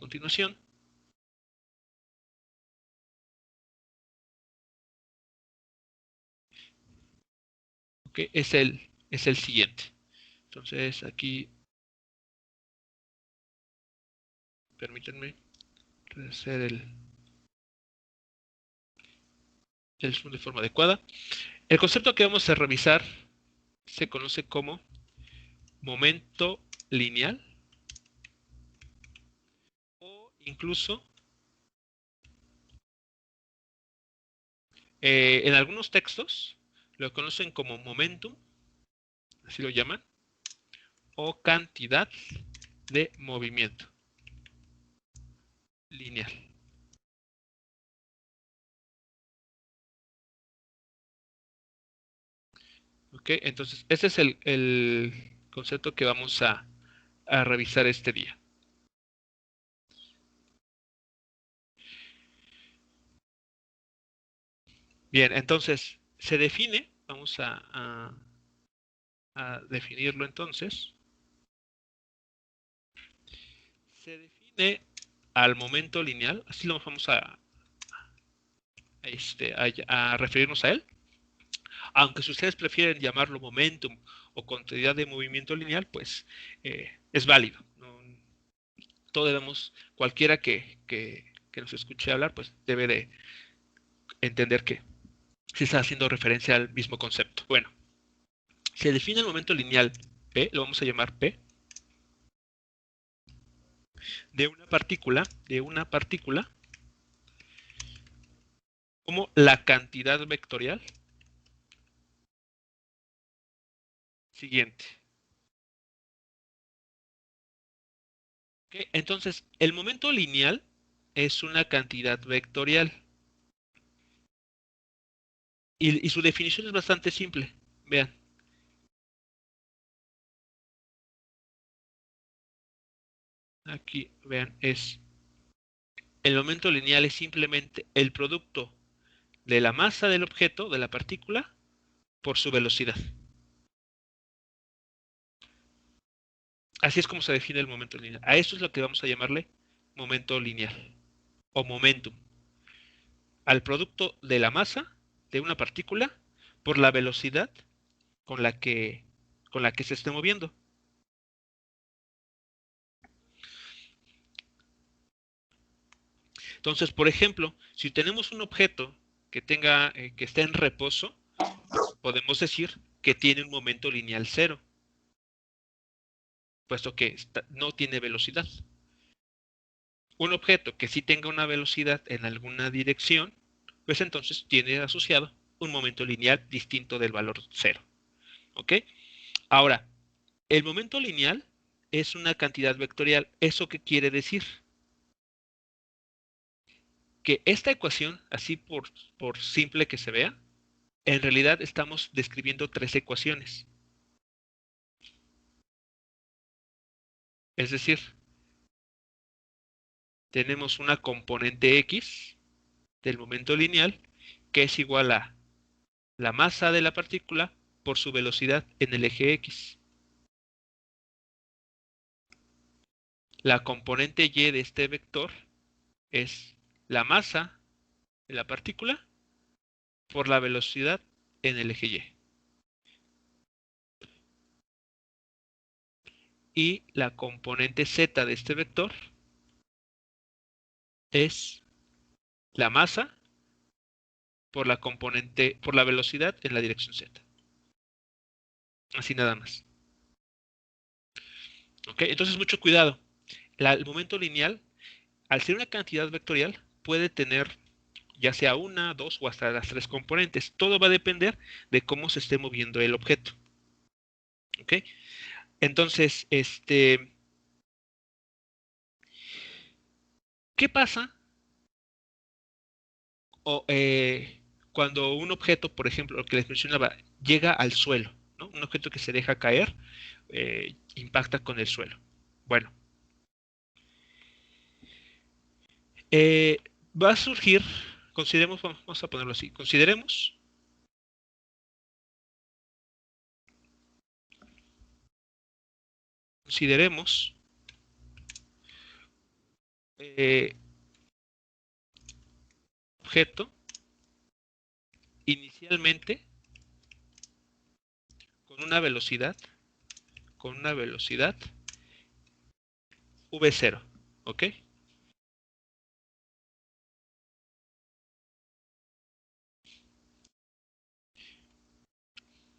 continuación. Okay, es el siguiente. Entonces aquí, permítanme hacer el zoom de forma adecuada. El concepto que vamos a revisar se conoce como momento lineal o incluso en algunos textos lo conocen como momentum, así lo llaman, o cantidad de movimiento lineal. Ok, entonces ese es el concepto que vamos a revisar este día. Bien, entonces se define, vamos a definirlo entonces. Se define al momento lineal, así lo vamos a referirnos a él. Aunque si ustedes prefieren llamarlo momentum o cantidad de movimiento lineal, pues es válido. No, todo debemos, cualquiera que nos escuche hablar, pues debe de entender que se está haciendo referencia al mismo concepto. Bueno, se define el momento lineal P, lo vamos a llamar P, de una partícula como la cantidad vectorial siguiente. ¿Okay? Entonces, el momento lineal es una cantidad vectorial y su definición es bastante simple. Vean, aquí, vean, el momento lineal es simplemente el producto de la masa del objeto, de la partícula, por su velocidad. Así es como se define el momento lineal. A eso es lo que vamos a llamarle momento lineal o momentum. Al producto de la masa de una partícula por la velocidad con la que, con la que se esté moviendo. Entonces, por ejemplo, si tenemos un objeto que esté en reposo, podemos decir que tiene un momento lineal cero, puesto que no tiene velocidad. Un objeto que sí tenga una velocidad en alguna dirección, pues entonces tiene asociado un momento lineal distinto del valor cero. ¿Ok? Ahora, el momento lineal es una cantidad vectorial. ¿Eso qué quiere decir? Que esta ecuación, así por simple que se vea, en realidad estamos describiendo tres ecuaciones. Es decir, tenemos una componente X del momento lineal que es igual a la masa de la partícula por su velocidad en el eje X. La componente Y de este vector es la masa de la partícula por la velocidad en el eje Y. Y la componente Z de este vector es la masa por la velocidad en la dirección Z. Así nada más. ¿Ok? Entonces mucho cuidado. El momento lineal, al ser una cantidad vectorial, puede tener ya sea una, dos o hasta las tres componentes. Todo va a depender de cómo se esté moviendo el objeto. ¿Ok? Entonces, ¿qué pasa o, cuando un objeto, por ejemplo, lo que les mencionaba, llega al suelo, ¿no? Un objeto que se deja caer, impacta con el suelo? Bueno, eh, va a surgir, vamos a ponerlo así, consideremos objeto inicialmente con una velocidad v0, ¿ok?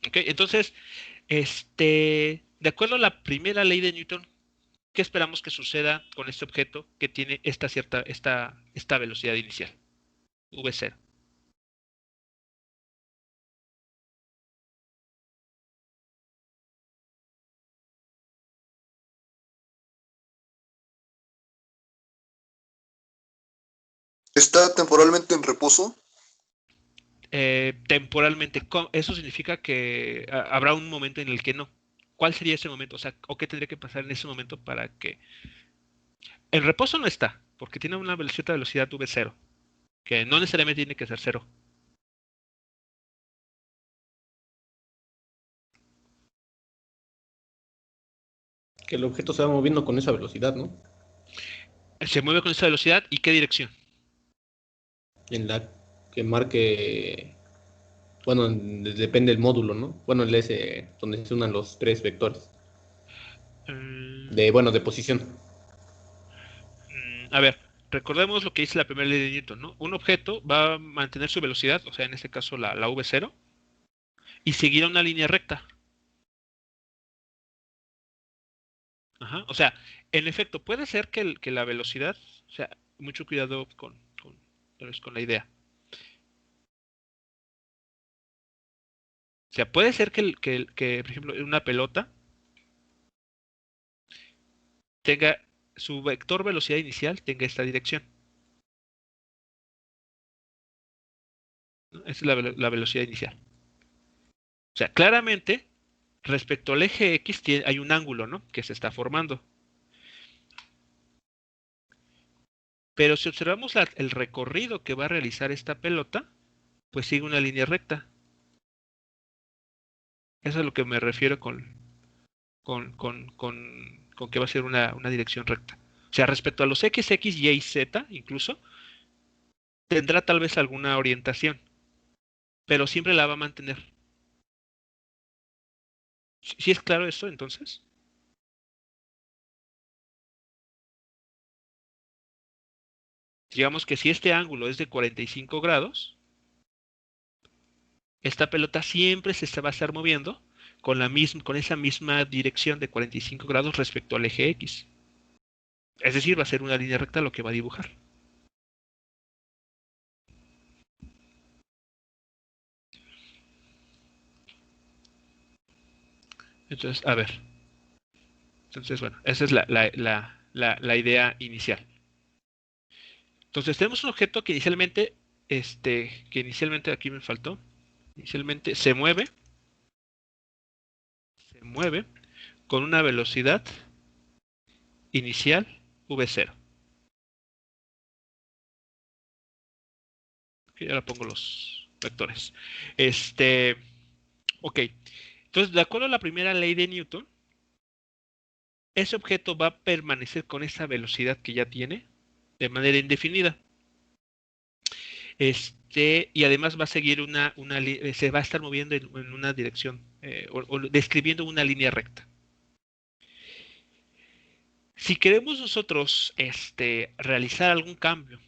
¿Ok? Entonces, de acuerdo a la primera ley de Newton, ¿qué esperamos que suceda con este objeto que tiene esta velocidad inicial? V0. ¿Está temporalmente en reposo? Temporalmente, eso significa que habrá un momento en el que no. ¿Cuál sería ese momento? O sea, ¿o qué tendría que pasar en ese momento para que... En reposo no está, porque tiene una cierta velocidad v0, que no necesariamente tiene que ser cero. Que el objeto se va moviendo con esa velocidad, ¿no? Se mueve con esa velocidad y qué dirección. En la que marque, bueno, depende del módulo, ¿no? Bueno, el S, donde se unan los tres vectores. De posición. A ver, recordemos lo que dice la primera ley de Newton, ¿no? Un objeto va a mantener su velocidad, o sea, en este caso la v0, y seguirá una línea recta. Ajá. O sea, en efecto, puede ser que la velocidad, o sea, mucho cuidado con la idea. O sea, puede ser que, por ejemplo, una pelota tenga su vector velocidad inicial tenga esta dirección, ¿no? Esa es la velocidad inicial. O sea, claramente, respecto al eje X hay un ángulo, ¿no? Que se está formando. Pero si observamos el recorrido que va a realizar esta pelota, pues sigue una línea recta. Eso es a lo que me refiero con que va a ser una dirección recta. O sea, respecto a los X, X, Y y Z, incluso, tendrá tal vez alguna orientación, pero siempre la va a mantener. ¿Sí es claro eso entonces? Digamos que si este ángulo es de 45 grados, esta pelota siempre se va a estar moviendo con esa misma dirección de 45 grados respecto al eje X. Es decir, va a ser una línea recta lo que va a dibujar. Entonces, a ver. Entonces, bueno, esa es la idea inicial. Entonces, tenemos un objeto que inicialmente aquí me faltó, inicialmente se mueve con una velocidad inicial v0. Aquí ahora pongo los vectores. Ok. Entonces, de acuerdo a la primera ley de Newton, ese objeto va a permanecer con esa velocidad que ya tiene de manera indefinida. Y además va a seguir se va a estar moviendo en una dirección o describiendo una línea recta. Si queremos nosotros realizar algún cambio,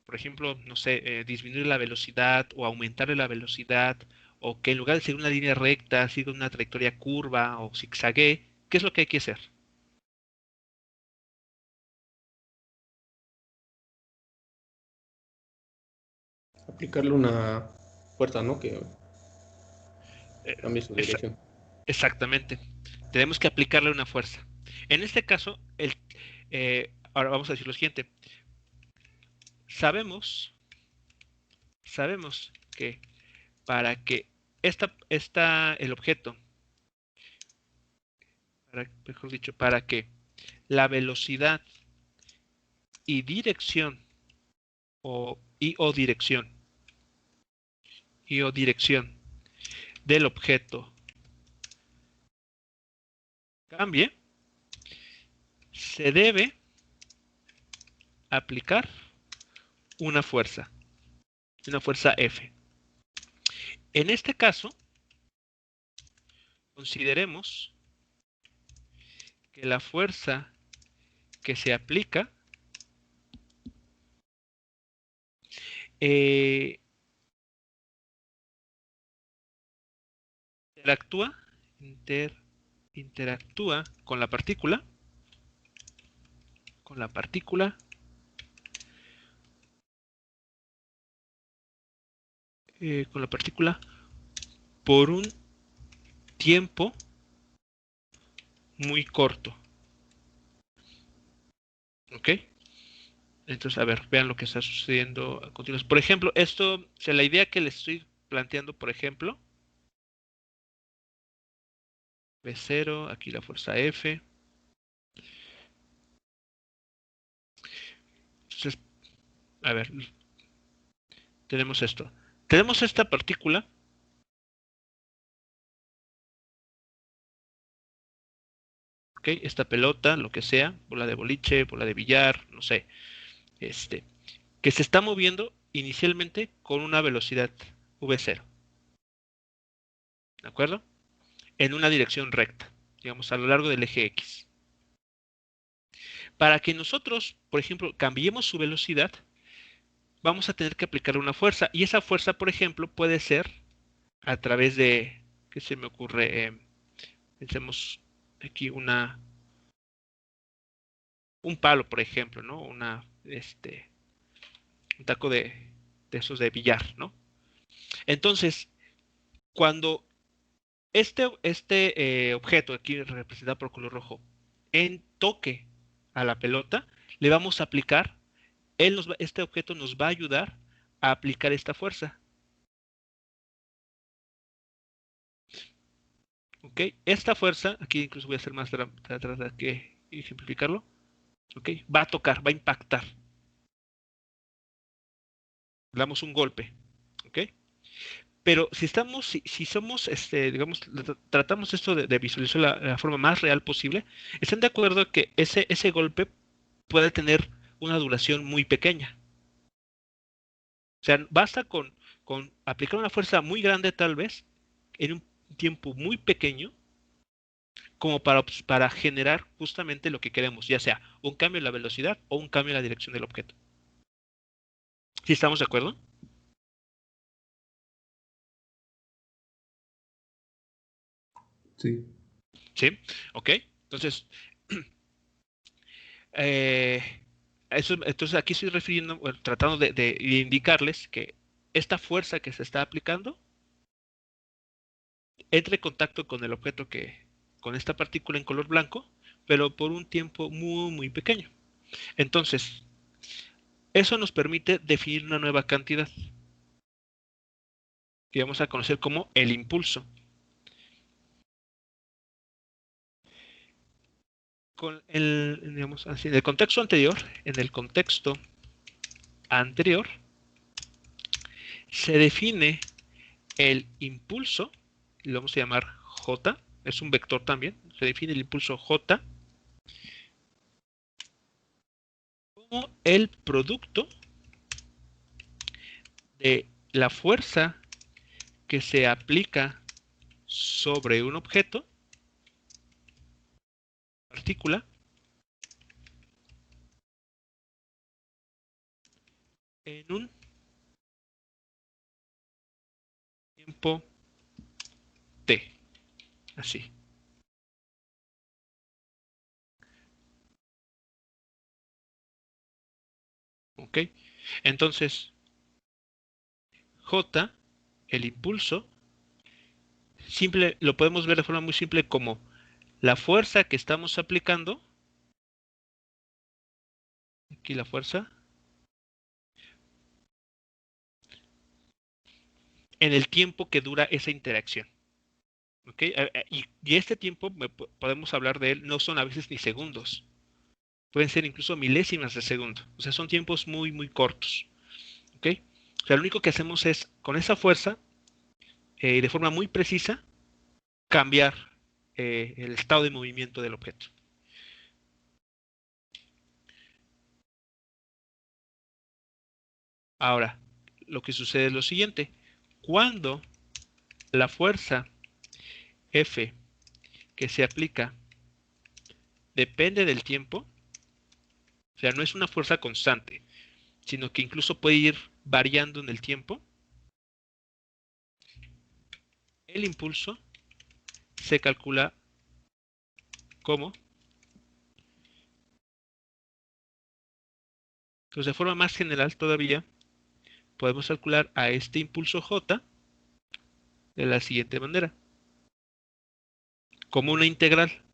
por ejemplo, no sé, disminuir la velocidad o aumentar la velocidad, o que en lugar de seguir una línea recta, siga una trayectoria curva o zigzague, ¿qué es lo que hay que hacer? Aplicarle una fuerza, ¿no? Que Eh, cambie su esa- dirección. Exactamente. Tenemos que aplicarle una fuerza. En este caso, ahora vamos a decir lo siguiente. Sabemos, sabemos que para que el objeto, mejor dicho, para que la velocidad y dirección o dirección del objeto cambie, se debe aplicar una fuerza F. En este caso, consideremos que la fuerza que se aplica interactúa con la partícula por un tiempo muy corto. ¿Ok? Entonces, a ver, vean lo que está sucediendo a continuación. Por ejemplo, esto, o sea, la idea que les estoy planteando, por ejemplo, V0, aquí la fuerza F. Entonces, a ver, tenemos esto. Tenemos esta partícula. ¿Ok? Esta pelota, lo que sea, bola de boliche, bola de billar, no sé, que se está moviendo inicialmente con una velocidad V0. ¿De acuerdo? En una dirección recta, digamos, a lo largo del eje X. Para que nosotros, por ejemplo, cambiemos su velocidad, vamos a tener que aplicar una fuerza. Y esa fuerza, por ejemplo, puede ser a través de, ¿qué se me ocurre? Pensemos aquí un palo, por ejemplo, ¿no? Un taco de esos de billar, ¿no? Entonces, cuando este objeto, aquí representado por color rojo, en toque a la pelota, le vamos a aplicar, este objeto nos va a ayudar a aplicar esta fuerza. ¿Ok? Esta fuerza, aquí incluso voy a hacer más tratar que ejemplificarlo, ¿ok? Va a tocar, va a impactar. Le damos un golpe, ¿ok? Pero si somos, digamos, tratamos esto de visualizar la forma más real posible, ¿están de acuerdo que ese golpe puede tener una duración muy pequeña? O sea, basta con aplicar una fuerza muy grande tal vez en un tiempo muy pequeño como para generar justamente lo que queremos, ya sea un cambio en la velocidad o un cambio en la dirección del objeto. ¿Sí estamos de acuerdo? Sí. ¿Sí? ¿Ok? Entonces, eh, entonces aquí estoy refiriendo, bueno, tratando de indicarles que esta fuerza que se está aplicando entre en contacto con el objeto con esta partícula en color blanco, pero por un tiempo muy, muy pequeño. Entonces, eso nos permite definir una nueva cantidad que vamos a conocer como el impulso. Digamos así, en el contexto anterior, se define el impulso, lo vamos a llamar J, es un vector también, se define el impulso J como el producto de la fuerza que se aplica sobre un objeto, partícula, en un tiempo t, así. ¿Ok? Entonces, J, el impulso, lo podemos ver de forma muy simple como la fuerza que estamos aplicando, aquí la fuerza, en el tiempo que dura esa interacción. ¿Ok? Y este tiempo podemos hablar de él, no son a veces ni segundos, pueden ser incluso milésimas de segundo, o sea, son tiempos muy, muy cortos. ¿Ok? O sea, lo único que hacemos es, con esa fuerza, de forma muy precisa, cambiar el estado de movimiento del objeto. Ahora, lo que sucede es lo siguiente. Cuando la fuerza F que se aplica depende del tiempo, o sea, no es una fuerza constante, sino que incluso puede ir variando en el tiempo, el impulso se calcula como, entonces de forma más general todavía, podemos calcular a este impulso J de la siguiente manera, como una integral.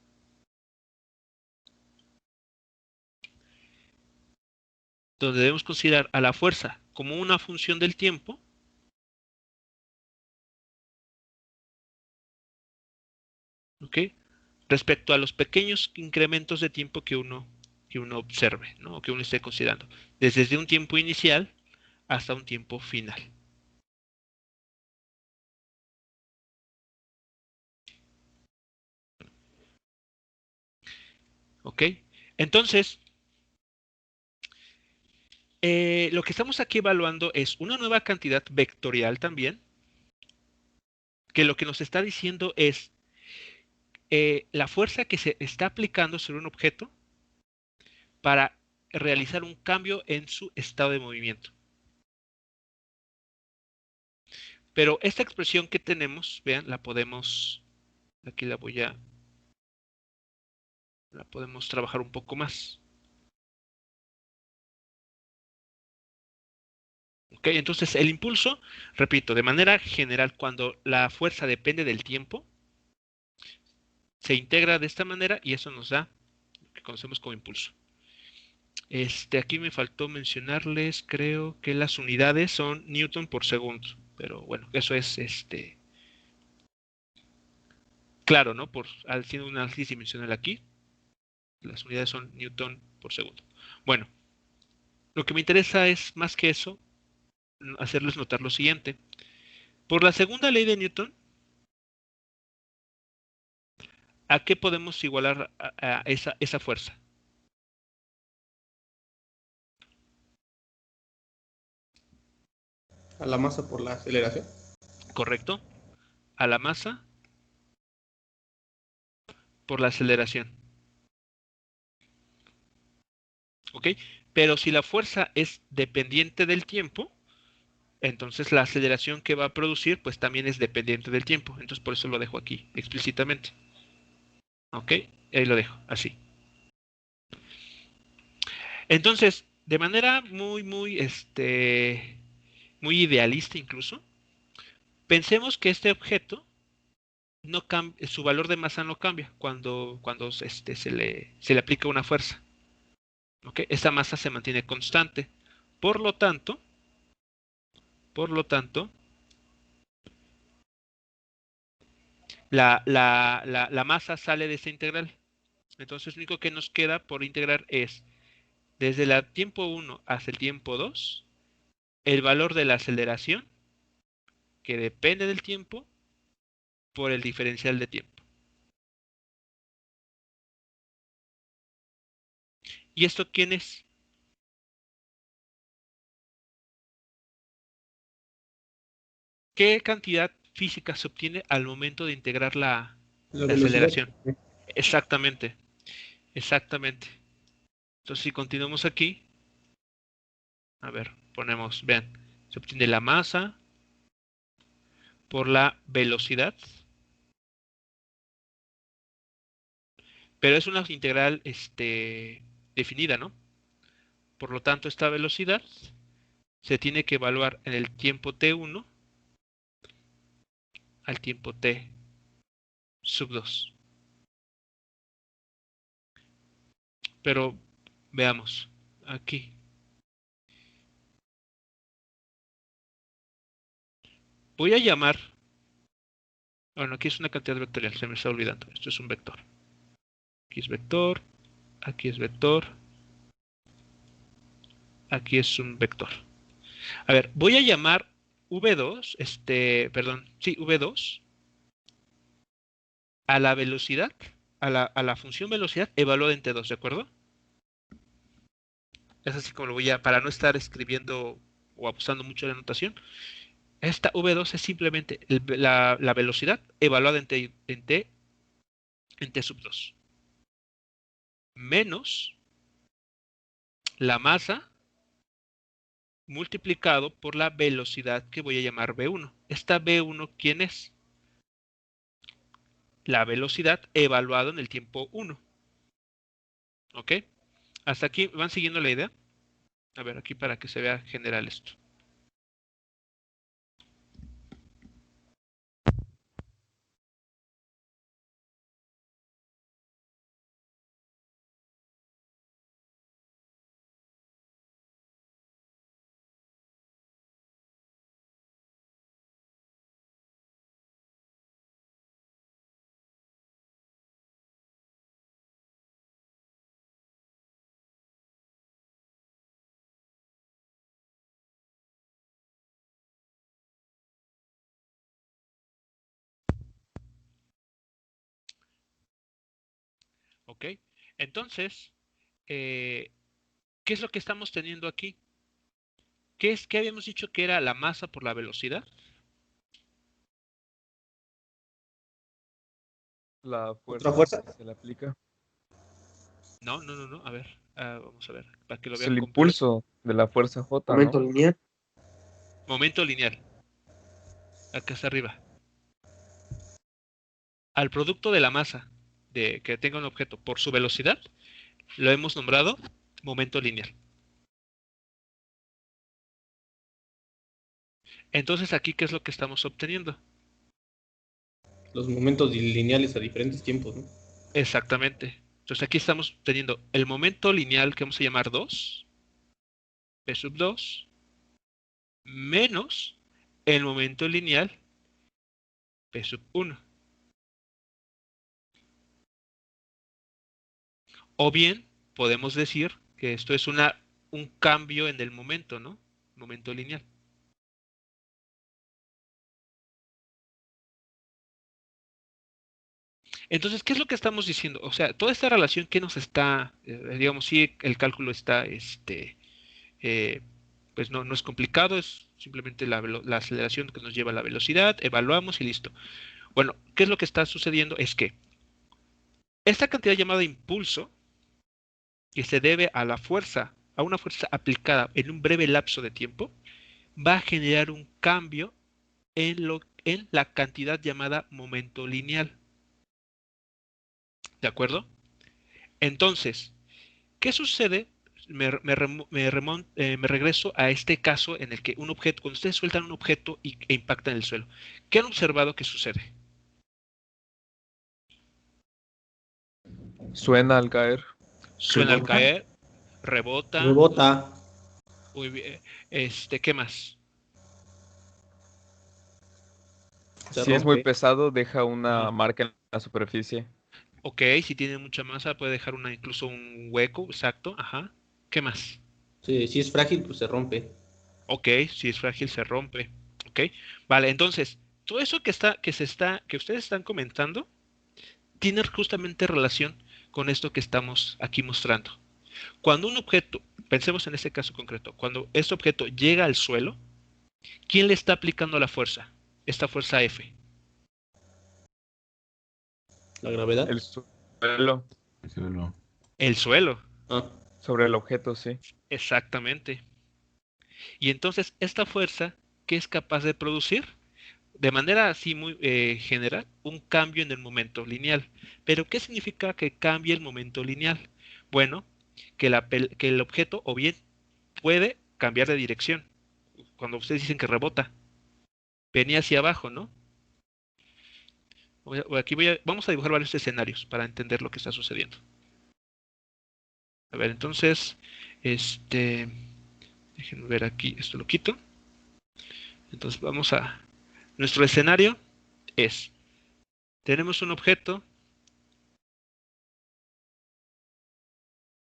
Donde debemos considerar a la fuerza como una función del tiempo, ¿ok? Respecto a los pequeños incrementos de tiempo que uno observe, ¿no? O que uno esté considerando, desde un tiempo inicial hasta un tiempo final. ¿Ok? Entonces, lo que estamos aquí evaluando es una nueva cantidad vectorial también, que lo que nos está diciendo es la fuerza que se está aplicando sobre un objeto para realizar un cambio en su estado de movimiento. Pero esta expresión que tenemos, vean, la podemos, aquí la podemos trabajar un poco más. ¿Ok? Entonces el impulso, repito, de manera general, cuando la fuerza depende del tiempo, se integra de esta manera y eso nos da lo que conocemos como impulso. Aquí me faltó mencionarles, creo que las unidades son Newton por segundo, pero bueno, eso es claro, ¿no? Haciendo un análisis dimensional aquí, las unidades son Newton por segundo. Bueno, lo que me interesa es más que eso, hacerles notar lo siguiente. Por la segunda ley de Newton, ¿a qué podemos igualar a esa fuerza? A la masa por la aceleración. ¿Correcto? A la masa por la aceleración. ¿Ok? Pero si la fuerza es dependiente del tiempo, entonces la aceleración que va a producir pues también es dependiente del tiempo. Entonces por eso lo dejo aquí explícitamente. ¿Ok? Ahí lo dejo, así. Entonces, de manera muy idealista incluso, pensemos que este objeto no su valor de masa no cambia cuando se le aplica una fuerza. ¿Ok? Esta masa se mantiene constante. Por lo tanto, la masa sale de esta integral. Entonces, lo único que nos queda por integrar es, desde el tiempo 1 hasta el tiempo 2, el valor de la aceleración, que depende del tiempo, por el diferencial de tiempo. ¿Y esto quién es? ¿Qué cantidad física se obtiene al momento de integrar la velocidad. aceleración? Exactamente, exactamente. Entonces, si continuamos aquí, a ver, ponemos, vean, se obtiene la masa por la velocidad, pero es una integral definida, ¿no? Por lo tanto, esta velocidad se tiene que evaluar en el tiempo t1 al tiempo t sub 2. Pero veamos, aquí. Voy a llamar, bueno, aquí es una cantidad vectorial, se me está olvidando. Esto es un vector. Aquí es vector, aquí es vector, aquí es un vector. A ver, voy a llamar V2, perdón, sí, V2, a la velocidad, a la función velocidad evaluada en T2, ¿de acuerdo? Es así como lo voy a, para no estar escribiendo o abusando mucho de la notación, esta V2 es simplemente la velocidad evaluada en T sub 2 menos la masa multiplicado por la velocidad que voy a llamar V1. Esta V1, ¿quién es? La velocidad evaluada en el tiempo 1. ¿Ok? Hasta aquí van siguiendo la idea. A ver, aquí para que se vea general esto. ¿Ok? Entonces, ¿qué es lo que estamos teniendo aquí? ¿Qué habíamos dicho que era la masa por la velocidad? La ¿Otra fuerza fuerza? que se le aplica. No. A ver, vamos a ver, para que lo Es vean el completo. impulso de la fuerza J, Momento ¿no? lineal. Momento lineal. Acá está arriba. Al producto de la masa que tenga un objeto por su velocidad, lo hemos nombrado momento lineal. Entonces, aquí, ¿qué es lo que estamos obteniendo? Los momentos lineales a diferentes tiempos, ¿no? Exactamente. Entonces, aquí estamos teniendo el momento lineal que vamos a llamar 2, P sub 2, menos el momento lineal P sub 1. O bien, podemos decir que esto es un cambio en el momento, ¿no? Momento lineal. Entonces, ¿qué es lo que estamos diciendo? O sea, toda esta relación que nos está, digamos, sí, el cálculo está, eh, pues no es complicado, es simplemente la aceleración que nos lleva a la velocidad, evaluamos y listo. Bueno, ¿qué es lo que está sucediendo? Es que esta cantidad llamada impulso, que se debe a a una fuerza aplicada en un breve lapso de tiempo, va a generar un cambio en la cantidad llamada momento lineal. ¿De acuerdo? Entonces, ¿qué sucede? Me regreso a este caso en el que un objeto, cuando ustedes sueltan un objeto e impacta en el suelo, ¿qué han observado que sucede? Suena al caer. Suena al Rebota. caer, rebota, Rebota. muy bien, ¿qué más? Se Si es muy rompe. pesado, deja una Ah, marca en la superficie. ok, si tiene mucha masa puede dejar incluso un hueco, exacto, ajá. ¿Qué más? Sí, si es frágil, pues se rompe. Ok, si es frágil se rompe. Ok, vale, entonces, todo eso que ustedes están comentando, tiene justamente relación con esto que estamos aquí mostrando. Cuando un objeto, pensemos en este caso concreto, cuando este objeto llega al suelo, ¿quién le está aplicando la fuerza? Esta fuerza F. La gravedad. El suelo Suelo. El suelo, Ah, sobre el objeto, sí. exactamente. Y entonces, esta fuerza, ¿qué es capaz de producir? De manera así muy general, un cambio en el momento lineal. Pero, ¿qué significa que cambie el momento lineal? Bueno, que el objeto o bien puede cambiar de dirección. Cuando ustedes dicen que rebota, venía hacia abajo, ¿no? Vamos a dibujar varios escenarios para entender lo que está sucediendo. A ver, entonces, este, déjenme ver aquí, esto lo quito. Entonces nuestro escenario es, tenemos un objeto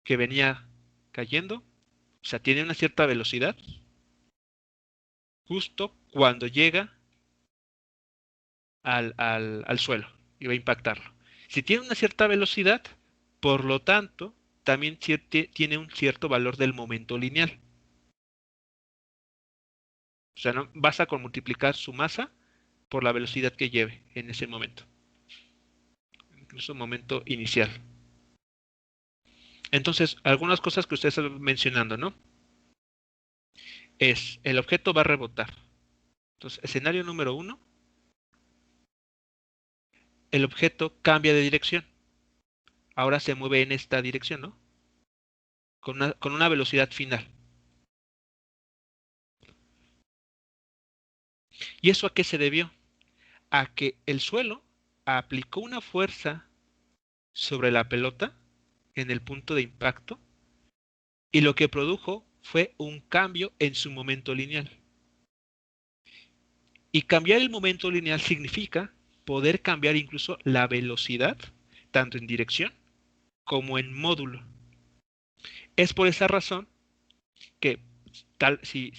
que venía cayendo, o sea, tiene una cierta velocidad, justo cuando llega al suelo y va a impactarlo. Si tiene una cierta velocidad, por lo tanto, también tiene un cierto valor del momento lineal. sea, no basta con multiplicar su masa por la velocidad que lleve en ese momento, incluso momento inicial. Entonces, algunas cosas que ustedes están mencionando, ¿no? Es, el objeto va a rebotar. Entonces, escenario número 1, el objeto cambia de dirección. Ahora se mueve en esta dirección, ¿no? Con una velocidad final. ¿Y eso a qué se debió? A que el suelo aplicó una fuerza sobre la pelota en el punto de impacto y lo que produjo fue un cambio en su momento lineal. Y cambiar el momento lineal significa poder cambiar incluso la velocidad, tanto en dirección como en módulo. Es por esa razón que, si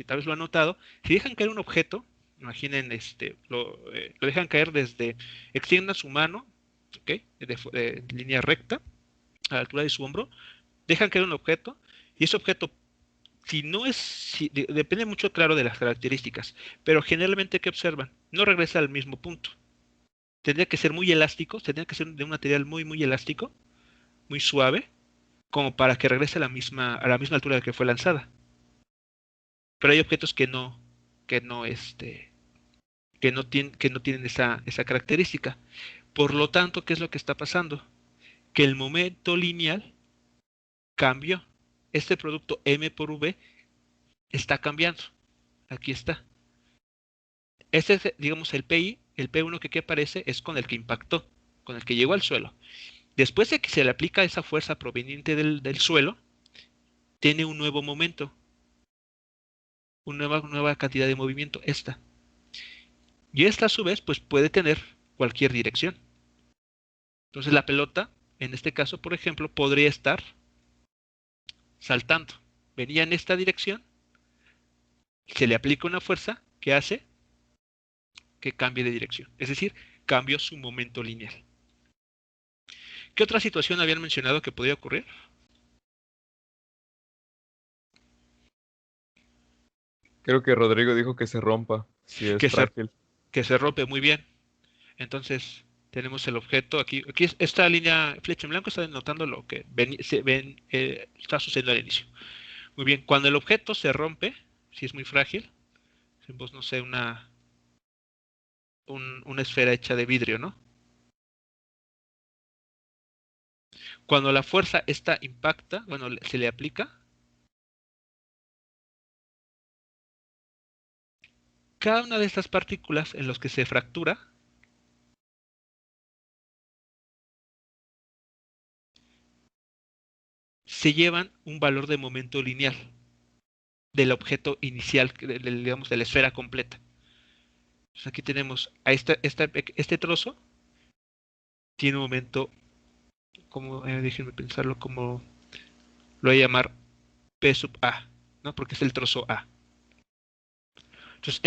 tal vez lo han notado, si dejan caer un objeto, imaginen, lo dejan caer desde, extiendan su mano, ¿ok? De línea recta, a la altura de su hombro, dejan caer un objeto, y ese objeto, si no es, depende mucho, claro, de las características, pero generalmente, ¿qué observan? No regresa al mismo punto. Tendría que ser muy elástico, tendría que ser de un material muy, muy elástico, muy suave, como para que regrese a la misma altura de que fue lanzada. Pero hay objetos que no, que no tienen esa característica. Por lo tanto, ¿qué es lo que está pasando? Que el momento lineal cambió. Este producto M por V está cambiando. Aquí está. Este es, digamos, el PI, el P1 que aquí aparece es con el que impactó, con el que llegó al suelo. Después de que se le aplica esa fuerza proveniente del suelo, tiene un nuevo momento, una nueva cantidad de movimiento, esta. Y esta a su vez, pues puede tener cualquier dirección. Entonces la pelota, en este caso, por ejemplo, podría estar saltando. Venía en esta dirección, se le aplica una fuerza que hace que cambie de dirección. Es decir, cambió su momento lineal. ¿Qué otra situación habían mencionado que podría ocurrir? Creo que Rodrigo dijo que se rompa, si es Que se, frágil. que se rompe muy bien. Entonces, tenemos el objeto aquí. Aquí esta línea flecha en blanco está denotando lo que está sucediendo al inicio. Muy bien, cuando el objeto se rompe, si es muy frágil, pues no sé, una esfera hecha de vidrio, ¿no? Cuando la fuerza esta impacta, bueno, se le aplica, cada una de estas partículas en los que se fractura se llevan un valor de momento lineal del objeto inicial, digamos, de la esfera completa. Entonces aquí tenemos a este trozo, tiene un momento, como, déjenme pensarlo, como lo voy a llamar P sub A, ¿no? Porque es el trozo A. Entonces,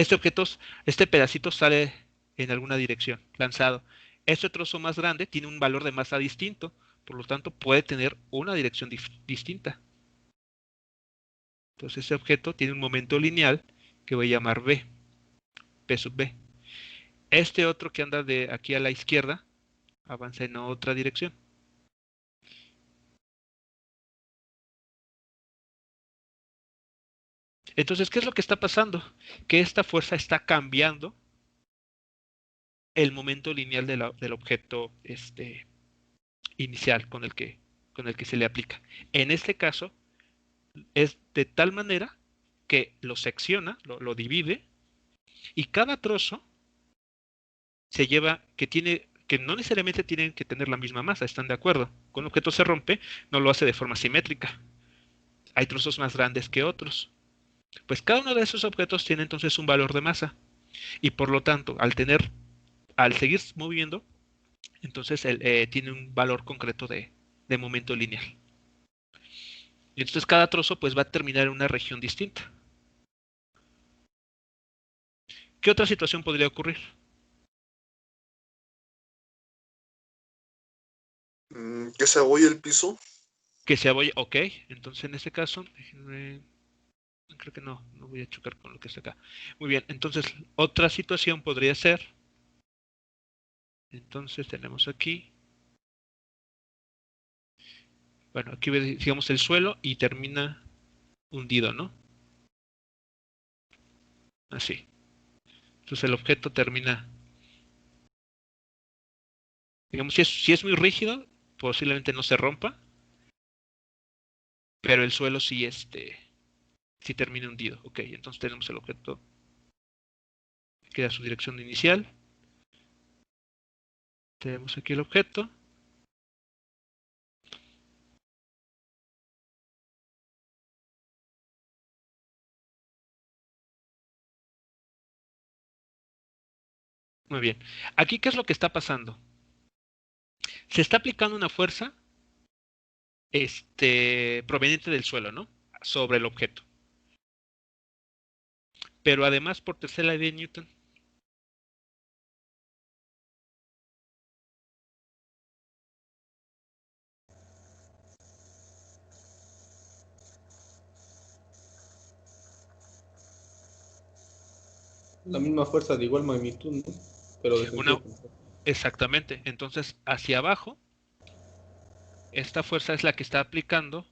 este pedacito sale en alguna dirección, lanzado. Este trozo más grande tiene un valor de masa distinto, por lo tanto puede tener una dirección distinta. Entonces, ese objeto tiene un momento lineal que voy a llamar B, P sub B. Este otro que anda de aquí a la izquierda avanza en otra dirección. Entonces, ¿qué es lo que está pasando? Que esta fuerza está cambiando el momento lineal del objeto inicial con el que se le aplica. En este caso, es de tal manera que lo secciona, lo divide, y cada trozo se lleva, que no necesariamente tienen que tener la misma masa, ¿están de acuerdo? Cuando un objeto se rompe, no lo hace de forma simétrica. Hay trozos más grandes que otros. Pues cada uno de esos objetos tiene entonces un valor de masa. Y por lo tanto, al seguir moviendo, entonces tiene un valor concreto de momento lineal. Y entonces cada trozo pues va a terminar en una región distinta. ¿Qué otra situación podría ocurrir? Que se abolle el piso. Que se abolle, ok, entonces en este caso, déjenme Creo que no voy a chocar con lo que está acá. Muy bien, entonces otra situación podría ser, entonces tenemos aquí, bueno, aquí digamos el suelo y termina hundido, ¿no? Así. Entonces el objeto termina, digamos, si es muy rígido, posiblemente no se rompa, pero el suelo sí, sí termina hundido. Ok, entonces tenemos el objeto, queda su dirección inicial. Tenemos aquí el objeto. Muy bien. Aquí, ¿qué es lo que está pasando? Se está aplicando una fuerza proveniente del suelo, ¿no? Sobre el objeto. Pero además, por tercera ley de Newton, La misma fuerza de igual magnitud, ¿no? Pero de una, sentido contrario. exactamente. Entonces, hacia abajo, esta fuerza es la que está aplicando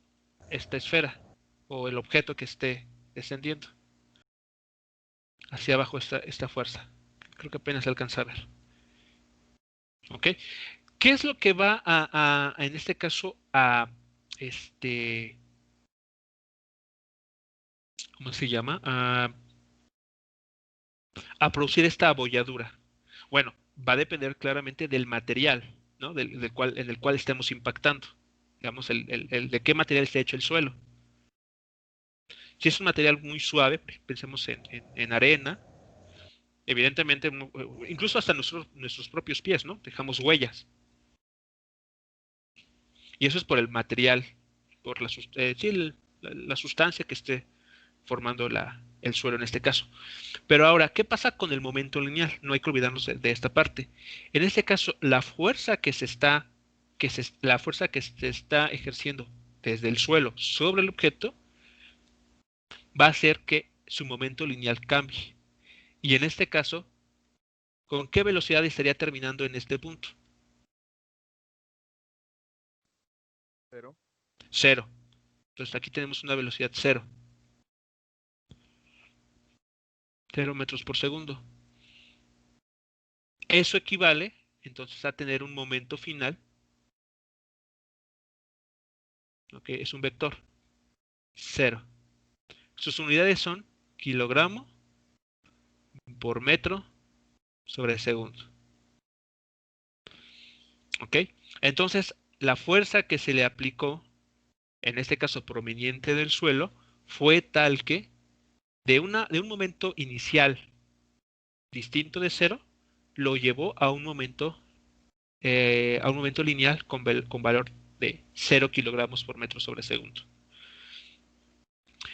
esta esfera o el objeto que esté descendiendo. Hacia abajo esta fuerza. Creo que apenas se alcanza a ver. ¿Ok? ¿Qué es lo que va en este caso, este, ¿cómo se llama? A producir esta abolladura. Bueno, va a depender claramente del material, ¿no? En el cual estemos impactando. Digamos, el de qué material está hecho el suelo. Si es un material muy suave, pensemos en arena, evidentemente, incluso hasta nuestros propios pies, ¿no? Dejamos huellas. Y eso es por el material, por sí, la sustancia que esté formando el suelo en este caso. Pero ahora, ¿qué pasa con el momento lineal? No hay que olvidarnos de esta parte. En este caso, la fuerza que se está ejerciendo desde el suelo sobre el objeto va a hacer que su momento lineal cambie. Y en este caso, ¿con qué velocidad estaría terminando en este punto? Pero, Cero. Entonces aquí tenemos una velocidad cero. 0 metros por segundo. Eso equivale entonces a tener un momento final, ¿ok? Es un vector, cero. Sus unidades son kilogramo por metro sobre segundo. ¿Ok? Entonces, la fuerza que se le aplicó, en este caso proveniente del suelo, fue tal que de un momento inicial distinto de cero, lo llevó a un momento lineal con valor de 0 kilogramos por metro sobre segundo.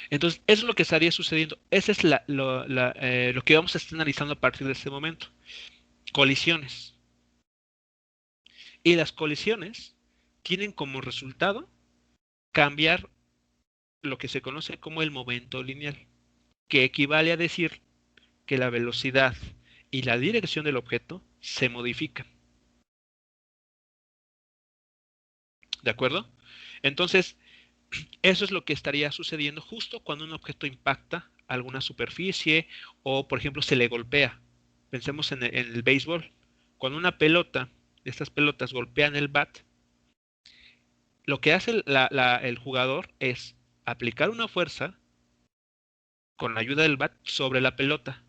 Entonces, eso es lo que estaría sucediendo. Eso es lo que vamos a estar analizando a partir de este momento. Colisiones. Y las colisiones tienen como resultado cambiar lo que se conoce como el momento lineal, que equivale a decir que la velocidad y la dirección del objeto se modifican. ¿De acuerdo? Entonces, eso es lo que estaría sucediendo justo cuando un objeto impacta alguna superficie o, por ejemplo, se le golpea. Pensemos en el béisbol. Cuando una pelota, estas pelotas golpean el bat, lo que hace el jugador es aplicar una fuerza con la ayuda del bat sobre la pelota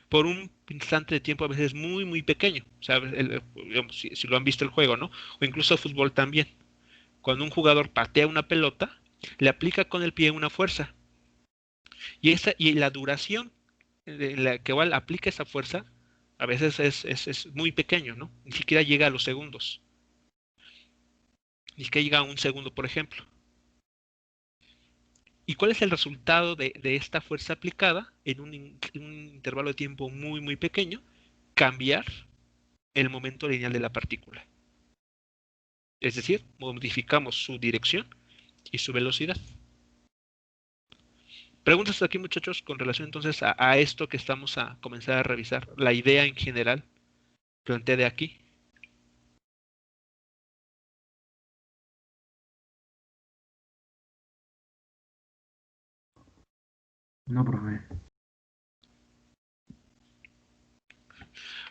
por un instante de tiempo a veces muy, muy pequeño. O sea, digamos, si lo han visto el juego, ¿no? O incluso el fútbol también. Cuando un jugador patea una pelota, le aplica con el pie una fuerza. Y la duración en la que aplica esa fuerza a veces es muy pequeño, ¿no? Ni siquiera llega a los segundos. Ni siquiera llega a un segundo, por ejemplo. ¿Y cuál es el resultado de esta fuerza aplicada en un intervalo de tiempo muy, muy pequeño? Cambiar el momento lineal de la partícula. Es decir, modificamos su dirección y su velocidad. Preguntas aquí, muchachos, con relación entonces a esto que estamos a comenzar a revisar, la idea en general planteada aquí. No, profe.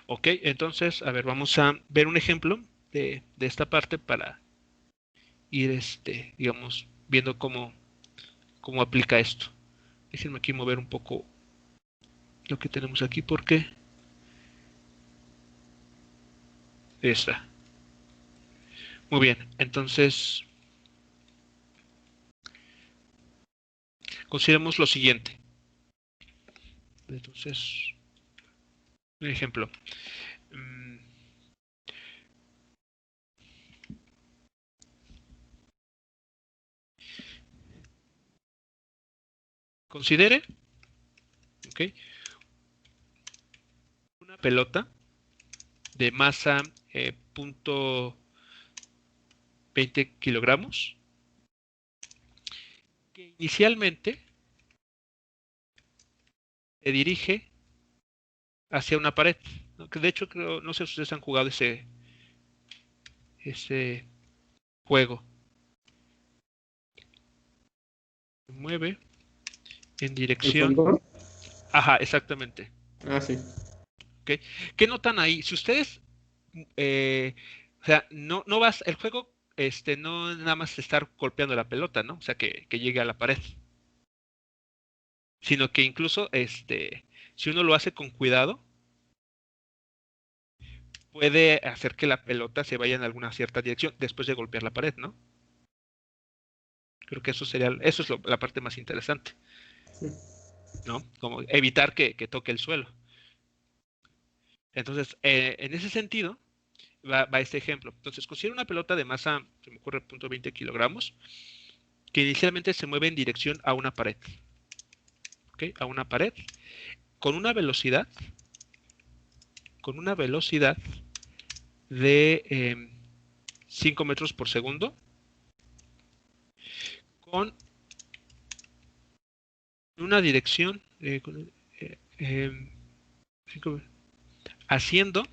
Ok, entonces, a ver, vamos a ver un ejemplo de esta parte para ir, digamos, viendo cómo aplica esto. Déjenme aquí mover un poco lo que tenemos aquí porque está. Muy bien, entonces consideremos lo siguiente. Entonces, un ejemplo. Considere, ok, una pelota de masa .20 kilogramos que inicialmente se dirige hacia una pared, ¿no? Que de hecho creo, no sé si ustedes han jugado ese juego. Se mueve en ¿El dirección. fondor? Ajá, exactamente. Ah, sí. ¿Okay? ¿Qué notan ahí? Si ustedes, o sea, no vas, el juego, no nada más estar golpeando la pelota, ¿no? O sea, que llegue a la pared, sino que incluso, si uno lo hace con cuidado, puede hacer que la pelota se vaya en alguna cierta dirección después de golpear la pared, ¿no? Creo que eso es la parte más interesante, ¿no? Como evitar que toque el suelo. Entonces, en ese sentido, va este ejemplo. Entonces, considera una pelota de masa, se me ocurre, 0.20 kilogramos, que inicialmente se mueve en dirección a una pared. ¿Ok? A una pared con una velocidad de 5 metros por segundo, con una dirección, haciendo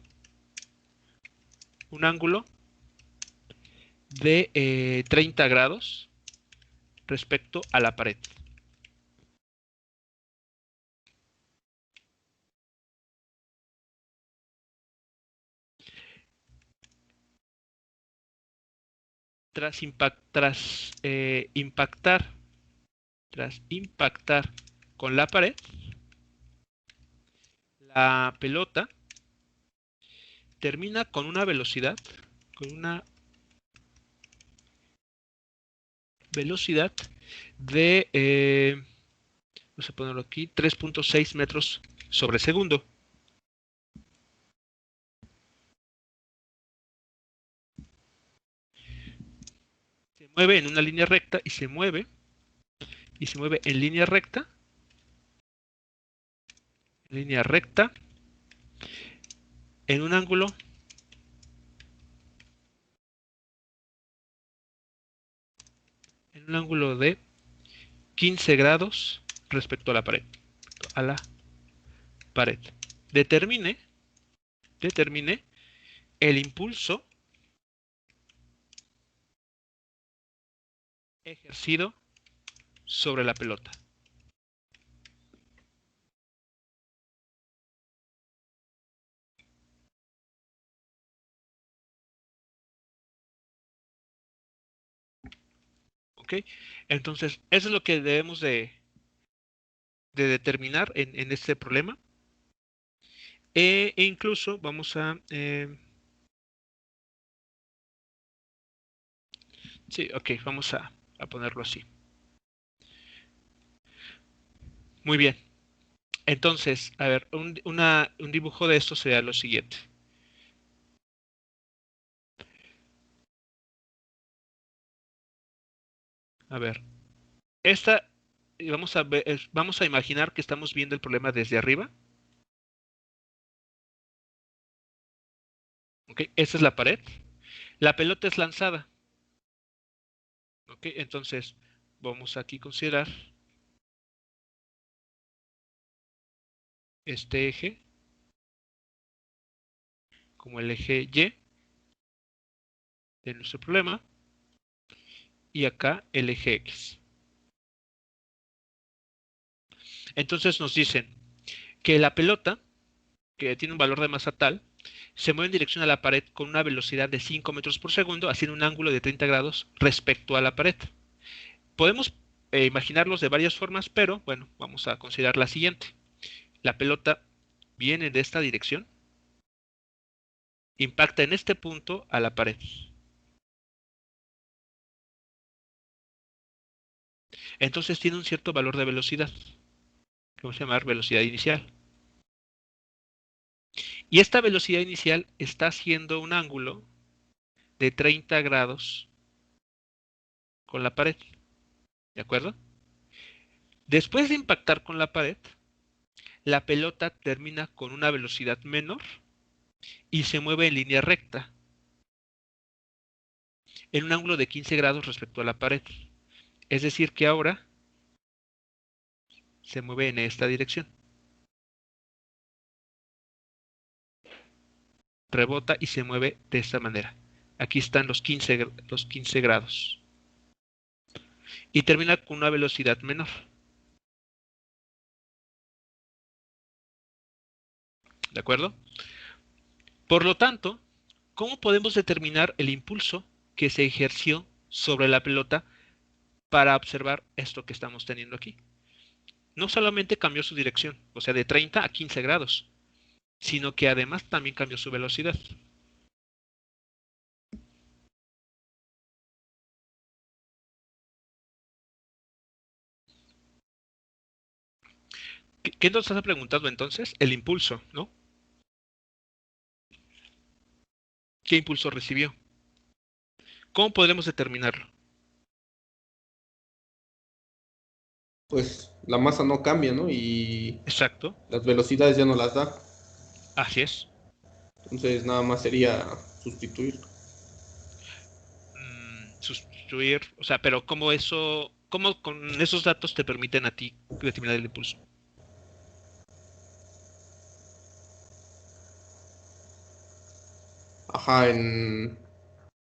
un ángulo de 30 grados respecto a la pared. Tras impactar con la pared, la pelota termina con una velocidad de, vamos a ponerlo aquí, 3.6 metros sobre segundo. Se mueve en una línea recta y se mueve en línea recta, en un ángulo de 15 grados respecto a la pared. Determine el impulso ejercido sobre la pelota. ¿Ok? Entonces, eso es lo que debemos de determinar en este problema. E incluso vamos a... sí, ok, vamos a ponerlo así. Muy bien. Entonces, a ver, un dibujo de esto sería lo siguiente. A ver, vamos a imaginar que estamos viendo el problema desde arriba. ¿Ok? Esta es la pared. La pelota es lanzada. ¿Ok? Entonces, vamos aquí a considerar este eje como el eje Y de nuestro problema y acá el eje X. Entonces nos dicen que la pelota, que tiene un valor de masa tal, se mueve en dirección a la pared con una velocidad de 5 metros por segundo, haciendo un ángulo de 30 grados respecto a la pared. Podemos imaginarlos de varias formas, pero bueno, vamos a considerar la siguiente. La pelota viene de esta dirección, impacta en este punto a la pared. Entonces tiene un cierto valor de velocidad, que vamos a llamar velocidad inicial. Y esta velocidad inicial está haciendo un ángulo de 30 grados con la pared. ¿De acuerdo? Después de impactar con la pared, la pelota termina con una velocidad menor y se mueve en línea recta, en un ángulo de 15 grados respecto a la pared. Es decir, que ahora se mueve en esta dirección. Rebota y se mueve de esta manera. Aquí están los 15 grados. Y termina con una velocidad menor. ¿De acuerdo? Por lo tanto, ¿cómo podemos determinar el impulso que se ejerció sobre la pelota para observar esto que estamos teniendo aquí? No solamente cambió su dirección, o sea, de 30 a 15 grados, sino que además también cambió su velocidad. ¿Qué nos has preguntado entonces? El impulso, ¿no? ¿Qué impulso recibió? ¿Cómo podremos determinarlo? Pues la masa no cambia, ¿no? Y Exacto, las velocidades ya no las da. así es. Entonces nada más sería sustituir. Sustituir, o sea, pero ¿cómo con esos datos te permiten a ti determinar el impulso? Ajá,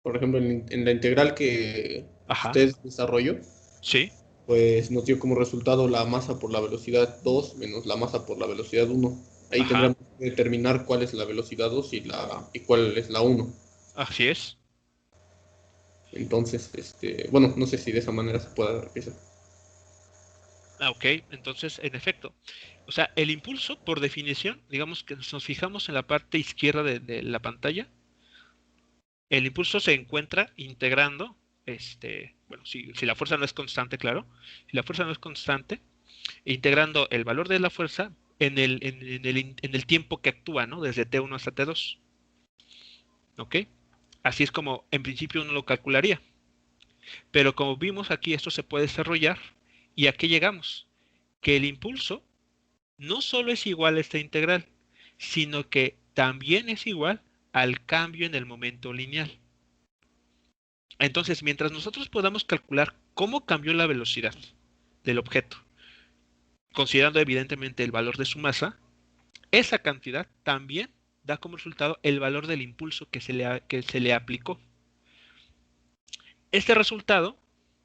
por ejemplo, en la integral que Ajá, usted desarrolló, sí, pues nos dio como resultado la masa por la velocidad 2 menos la masa por la velocidad 1. Ahí ajá, tendríamos que determinar cuál es la velocidad 2 y cuál es la 1. así es. Entonces, bueno, no sé si de esa manera se puede realizar. Ok, entonces, en efecto, o sea, el impulso, por definición, digamos que nos fijamos en la parte izquierda de la pantalla, el impulso se encuentra integrando, bueno, si la fuerza no es constante, claro, si la fuerza no es constante, integrando el valor de la fuerza en el tiempo que actúa, ¿no? Desde T1 hasta T2. ¿Ok? Así es como en principio uno lo calcularía. Pero como vimos aquí, esto se puede desarrollar. ¿Y a qué llegamos? Que el impulso no solo es igual a esta integral, sino que también es igual al cambio en el momento lineal. Entonces, mientras nosotros podamos calcular cómo cambió la velocidad del objeto, considerando evidentemente el valor de su masa, esa cantidad también da como resultado el valor del impulso que se le aplicó. Este resultado,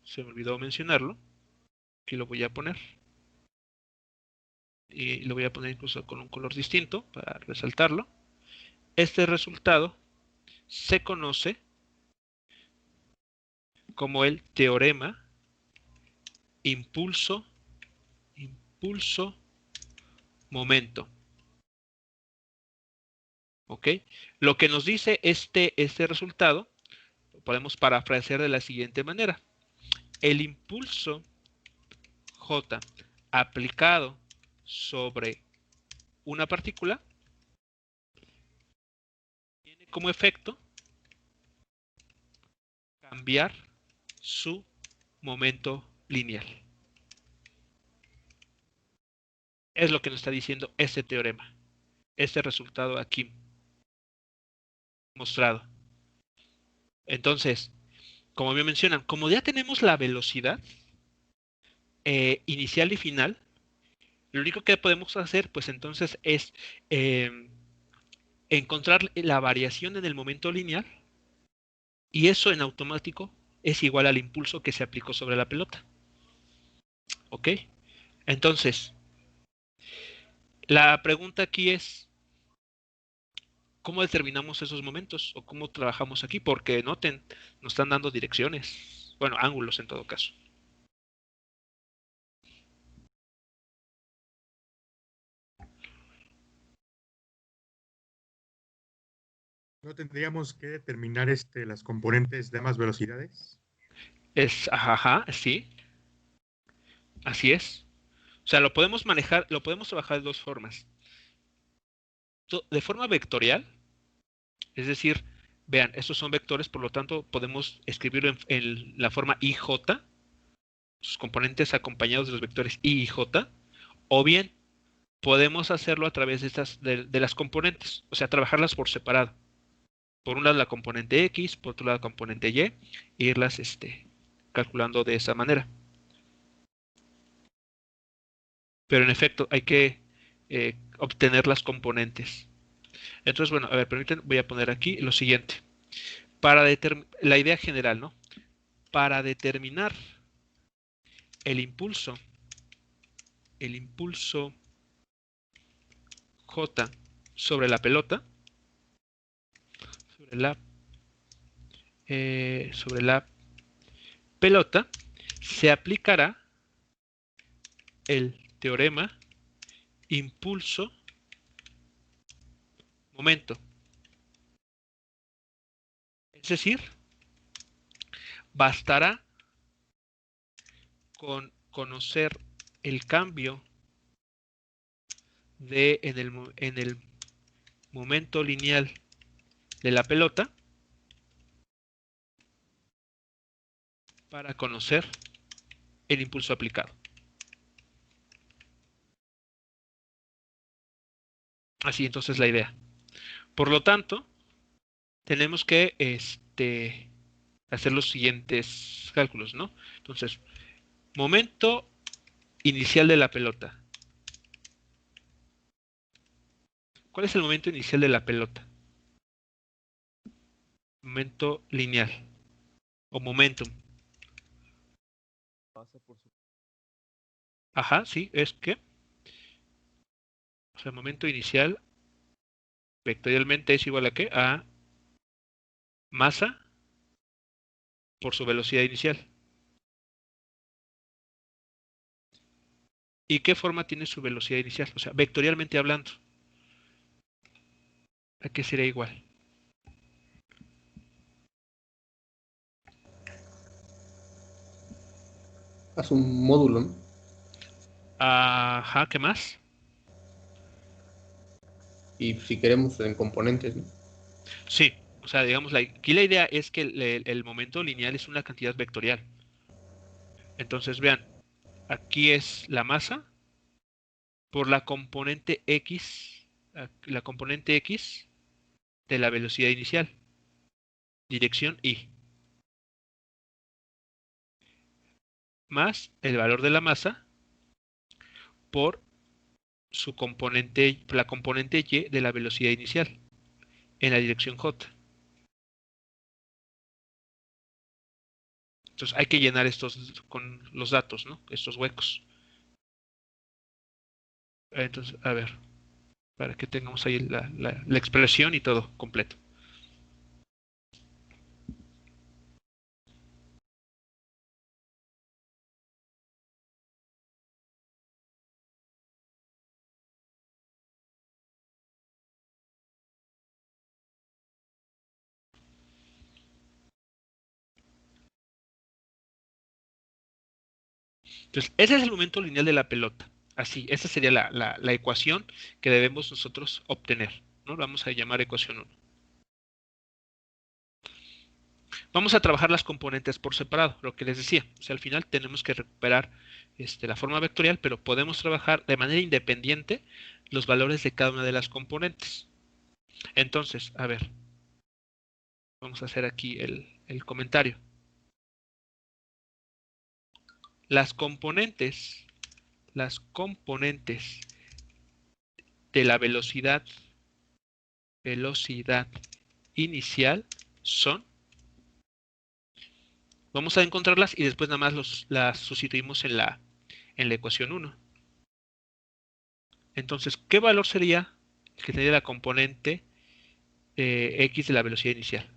se me olvidó mencionarlo, aquí lo voy a poner, y lo voy a poner incluso con un color distinto para resaltarlo. Este resultado se conoce como el teorema impulso, impulso, momento. ¿Ok? Lo que nos dice este resultado, lo podemos parafrasear de la siguiente manera. El impulso J aplicado sobre una partícula tiene como efecto cambiar su momento lineal. Es lo que nos está diciendo este teorema, este resultado aquí mostrado. Entonces, como me mencionan, como ya tenemos la velocidad inicial y final, Lo único que podemos hacer, pues entonces, es encontrar la variación en el momento lineal y eso en automático es igual al impulso que se aplicó sobre la pelota. ¿Ok? Entonces, la pregunta aquí es, ¿cómo determinamos esos momentos o cómo trabajamos aquí? Porque noten, nos están dando direcciones, bueno, ángulos en todo caso. ¿No tendríamos que determinar las componentes de ambas velocidades? Ajá, sí, así es. O sea, lo podemos manejar, lo podemos trabajar de dos formas. De forma vectorial, es decir, vean, estos son vectores, por lo tanto, podemos escribirlo en la forma IJ, sus componentes acompañados de los vectores I y J, o bien podemos hacerlo a través de las componentes, o sea, trabajarlas por separado. Por un lado la componente X, por otro lado la componente Y, e irlas calculando de esa manera. Pero en efecto, hay que obtener las componentes. Entonces, bueno, a ver, permítanme, voy a poner aquí lo siguiente. La idea general, ¿no? Para determinar el impulso J sobre la pelota, sobre la pelota, se aplicará el teorema impulso-momento. Es decir, bastará con conocer el cambio en el momento lineal de la pelota para conocer el impulso aplicado. Así entonces la idea. Por lo tanto, tenemos que hacer los siguientes cálculos, ¿no? Entonces, momento inicial de la pelota. ¿Cuál es el momento inicial de la pelota? Momento lineal o momentum. Pasa por su... Ajá, sí, es que, o sea, el momento inicial vectorialmente es igual a ¿qué? A masa por su velocidad inicial. ¿Y qué forma tiene su velocidad inicial? O sea, vectorialmente hablando. ¿A qué sería igual? Haz un módulo, ¿no? Ajá, ¿qué más? Y si queremos en componentes, ¿no? Sí, o sea, digamos, aquí la idea es que el momento lineal es una cantidad vectorial. Entonces, vean, aquí es la masa por la componente X de la velocidad inicial, dirección Y, más el valor de la masa por la componente Y de la velocidad inicial en la dirección J. Entonces hay que llenar estos con los datos, ¿no? Estos huecos. Entonces, a ver, para que tengamos ahí la expresión y todo completo. Entonces, ese es el momento lineal de la pelota. Así, esa sería la ecuación que debemos nosotros obtener, ¿no? Vamos a llamar ecuación 1. Vamos a trabajar las componentes por separado, lo que les decía. O sea, al final tenemos que recuperar la forma vectorial, pero podemos trabajar de manera independiente los valores de cada una de las componentes. Entonces, a ver, vamos a hacer aquí el comentario. las componentes de la velocidad inicial son, vamos a encontrarlas y después nada más las sustituimos en la ecuación 1. Entonces, ¿qué valor sería el que tendría la componente x de la velocidad inicial?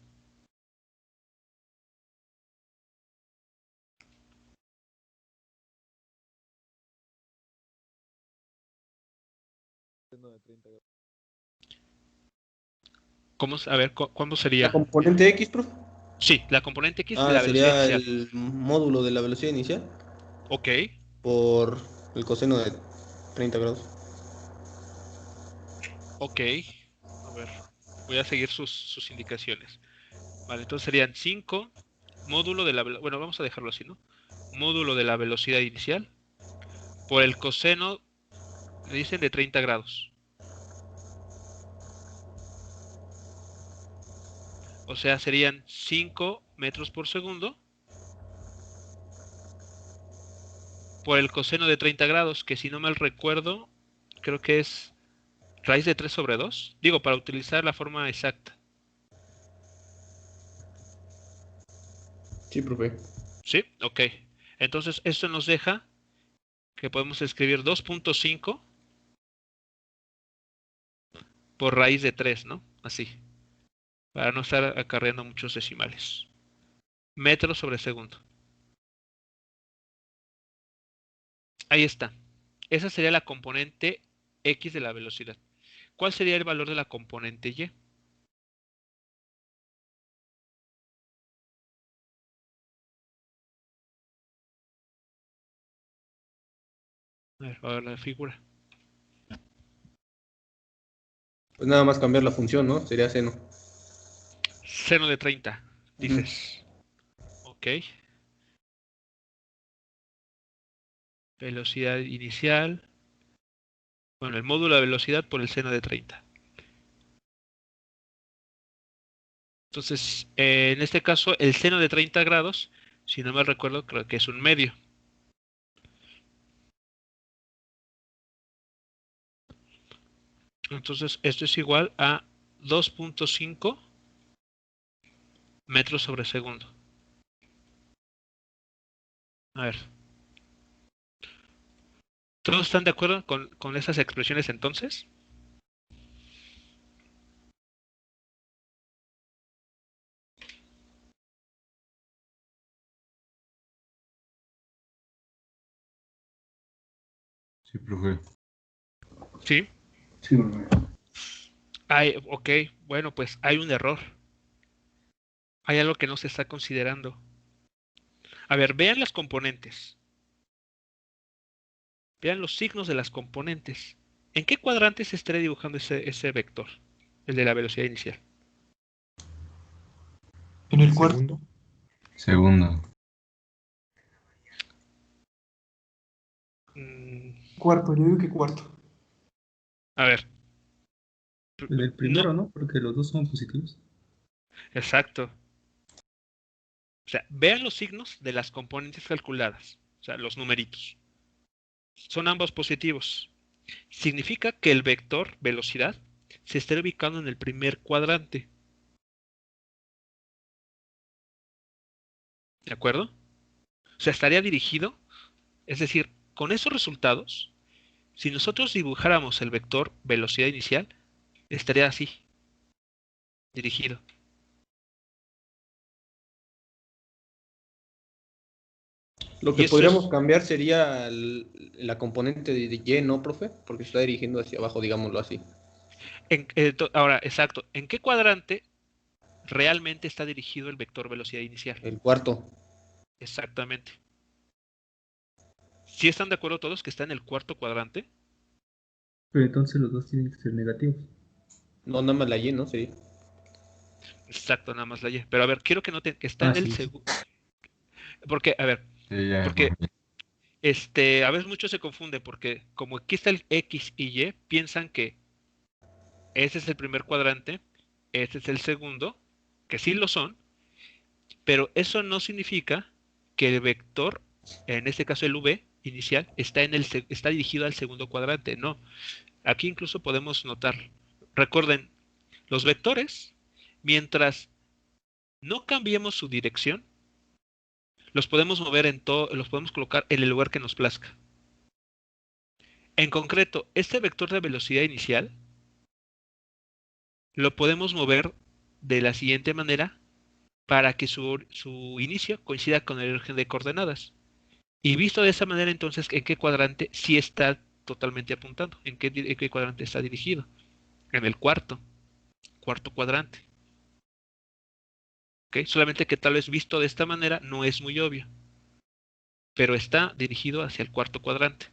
A ver, ¿cuándo ¿La sería? componente X, profe? Sí, la componente x de la velocidad Sería inicial. el módulo de la velocidad inicial Ok, por el coseno de 30 grados. ok. A ver, voy a seguir sus indicaciones. Vale, entonces serían 5 módulo de la velocidad. Bueno, vamos a dejarlo así, ¿no? Módulo de la velocidad inicial por el coseno, me dicen, de 30 grados. O sea, serían 5 metros por segundo por el coseno de 30 grados, que si no mal recuerdo, creo que es raíz de 3 sobre 2. Digo, para utilizar la forma exacta. Sí, profe. ¿Sí? Ok. Entonces, esto nos deja que podemos escribir 2.5 por raíz de 3, ¿no? Así, para no estar acarreando muchos decimales. Metros sobre segundo. Ahí está. Esa sería la componente x de la velocidad. ¿Cuál sería el valor de la componente y? A ver la figura. Pues nada más cambiar la función, ¿no? Sería seno. Seno de 30, dices. Ok. Velocidad inicial. Bueno, el módulo de velocidad por el seno de 30. Entonces, en este caso, el seno de 30 grados, si no me recuerdo, creo que es un medio. Entonces, esto es igual a 2.5 metros sobre segundo. A ver. ¿Todos están de acuerdo con esas expresiones entonces? Sí, profe. Sí. Sí, profe. Ok, bueno, pues hay un error. Hay algo que no se está considerando. A ver, vean las componentes. Vean los signos de las componentes. ¿En qué cuadrante se estaría dibujando ese vector? El de la velocidad inicial. En el cuarto. Segundo. Segundo. Cuarto, yo digo que cuarto. A ver. En el No, primero, ¿no? Porque los dos son positivos. exacto. O sea, vean los signos de las componentes calculadas. O sea, los numeritos. Son ambos positivos. Significa que el vector velocidad se está ubicando en el primer cuadrante. ¿De acuerdo? O sea, estaría dirigido. Es decir, con esos resultados, si nosotros dibujáramos el vector velocidad inicial, estaría así, dirigido. Lo Y que eso podríamos es, cambiar sería la componente de Y, ¿no, profe? Porque se está dirigiendo hacia abajo, digámoslo así. ahora, exacto, ¿en qué cuadrante realmente está dirigido el vector velocidad inicial? El cuarto. Exactamente. ¿Sí están de acuerdo todos que está en el cuarto cuadrante? Pero entonces los dos tienen que ser negativos. No, nada más la Y, ¿no? Sería. Exacto, nada más la Y. Pero a ver, quiero que noten que está en el Sí. segundo. Porque, a ver, Sí, ya, porque profe. a veces muchos se confunden porque como aquí está el X y Y, piensan que ese es el primer cuadrante, este es el segundo, que sí lo son, pero eso no significa que el vector, en este caso el V, inicial está dirigido al segundo cuadrante. No, aquí incluso podemos notar, recuerden, los vectores, mientras no cambiemos su dirección, los podemos mover los podemos colocar en el lugar que nos plazca. En concreto, este vector de velocidad inicial lo podemos mover de la siguiente manera para que su inicio coincida con el eje de coordenadas. Y visto de esa manera, entonces, ¿en qué cuadrante sí está totalmente apuntando? ¿En qué cuadrante está dirigido? En el cuarto cuadrante. ¿Okay? Solamente que tal vez visto de esta manera no es muy obvio, pero está dirigido hacia el cuarto cuadrante.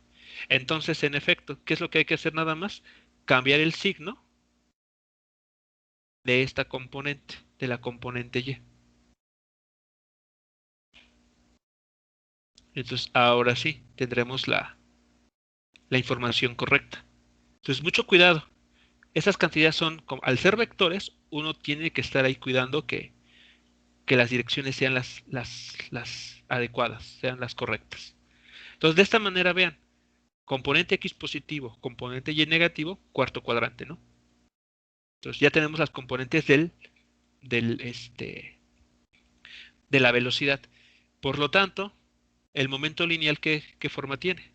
Entonces, en efecto, ¿qué es lo que hay que hacer nada más? Cambiar el signo de esta componente, de la componente Y. Entonces, ahora sí, tendremos la información correcta. Entonces, mucho cuidado. Esas cantidades son, al ser vectores, uno tiene que estar ahí cuidando que las direcciones sean las adecuadas, sean las correctas. Entonces, de esta manera, vean, componente X positivo, componente Y negativo, cuarto cuadrante, ¿no? Entonces, ya tenemos las componentes de la velocidad. Por lo tanto, el momento lineal, ¿qué forma tiene?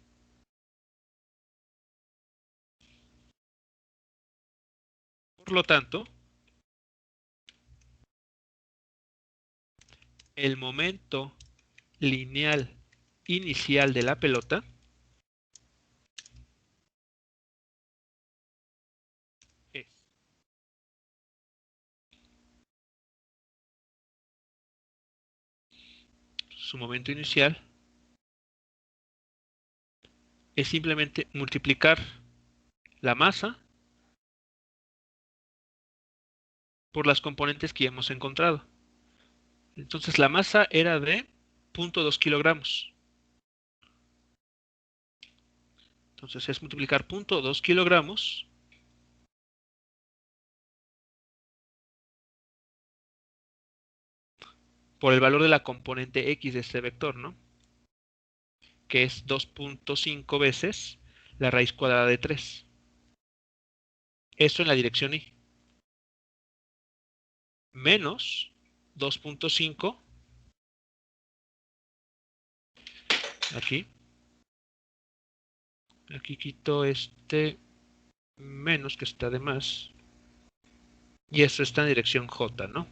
Por lo tanto, el momento lineal inicial de la pelota es su momento inicial es simplemente multiplicar la masa por las componentes que ya hemos encontrado. Entonces la masa era de 0.2 kilogramos. Entonces es multiplicar 0.2 kilogramos por el valor de la componente X de este vector, ¿no? Que es 2.5 veces la raíz cuadrada de 3. Esto en la dirección Y. Menos 2.5 aquí. Aquí quito menos que está de más. Y esto está en dirección J, ¿no?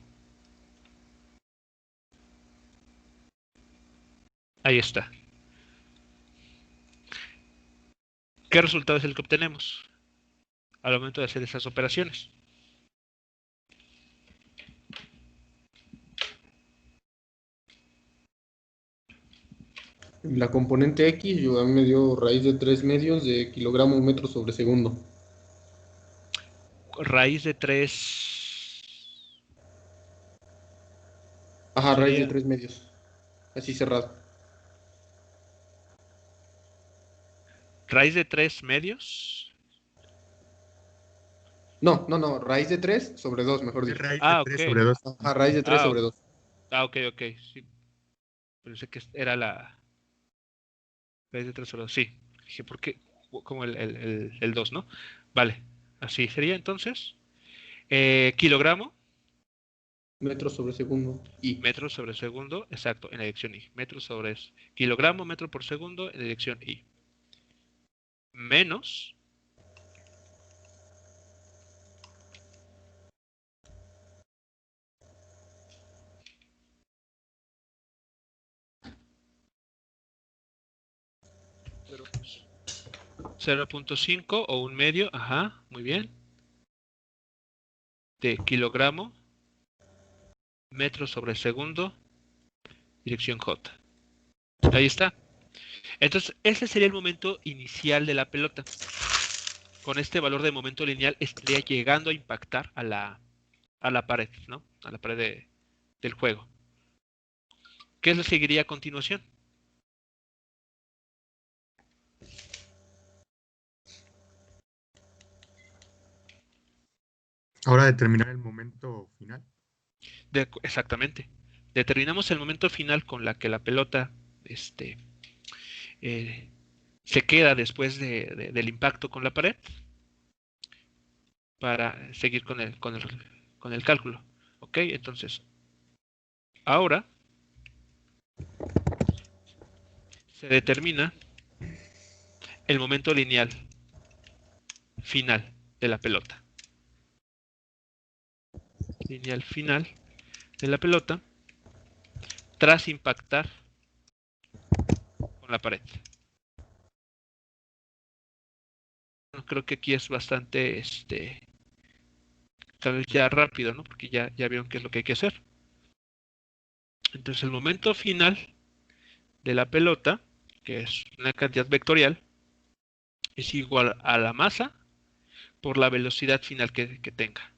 Ahí está. ¿Qué resultado es el que obtenemos al momento de hacer esas operaciones? La componente X, a mí me dio raíz de 3 medios de kilogramo metro sobre segundo. Raíz de 3. Ajá, raíz de Sería 3 medios. Así cerrado. raíz de 3 medios. No, raíz de 3 sobre 2, mejor Es dicho. raíz de Ah, 3 ok. sobre 2. Ajá, raíz de 3 sobre 2. Ok. Sí. Pensé que era la raíz de 3 sobre 2. Sí. Dije, ¿por qué? Como el 2, ¿no? Vale. Así sería entonces. Kilogramo. Metros sobre segundo. Y Metros sobre segundo. Exacto, en la dirección Y. Metros sobre kilogramo, metro por segundo en la dirección Y. Menos 0.5 o un medio, ajá, muy bien, de kilogramo, metro sobre segundo, dirección J. Ahí está. Entonces, ese sería el momento inicial de la pelota. Con este valor de momento lineal estaría llegando a impactar a la pared, ¿no? A la pared del juego. ¿Qué es lo que seguiría a continuación? Ahora determinar el momento final. Exactamente. Determinamos el momento final con la que la pelota se queda después del impacto con la pared para seguir con el cálculo. Ok, entonces ahora se determina el momento lineal final de la pelota. Lineal final de la pelota tras impactar con la pared. Creo que aquí es bastante, tal vez ya rápido, ¿no? Porque ya vieron qué es lo que hay que hacer. Entonces el momento final de la pelota, que es una cantidad vectorial, es igual a la masa por la velocidad final que tenga.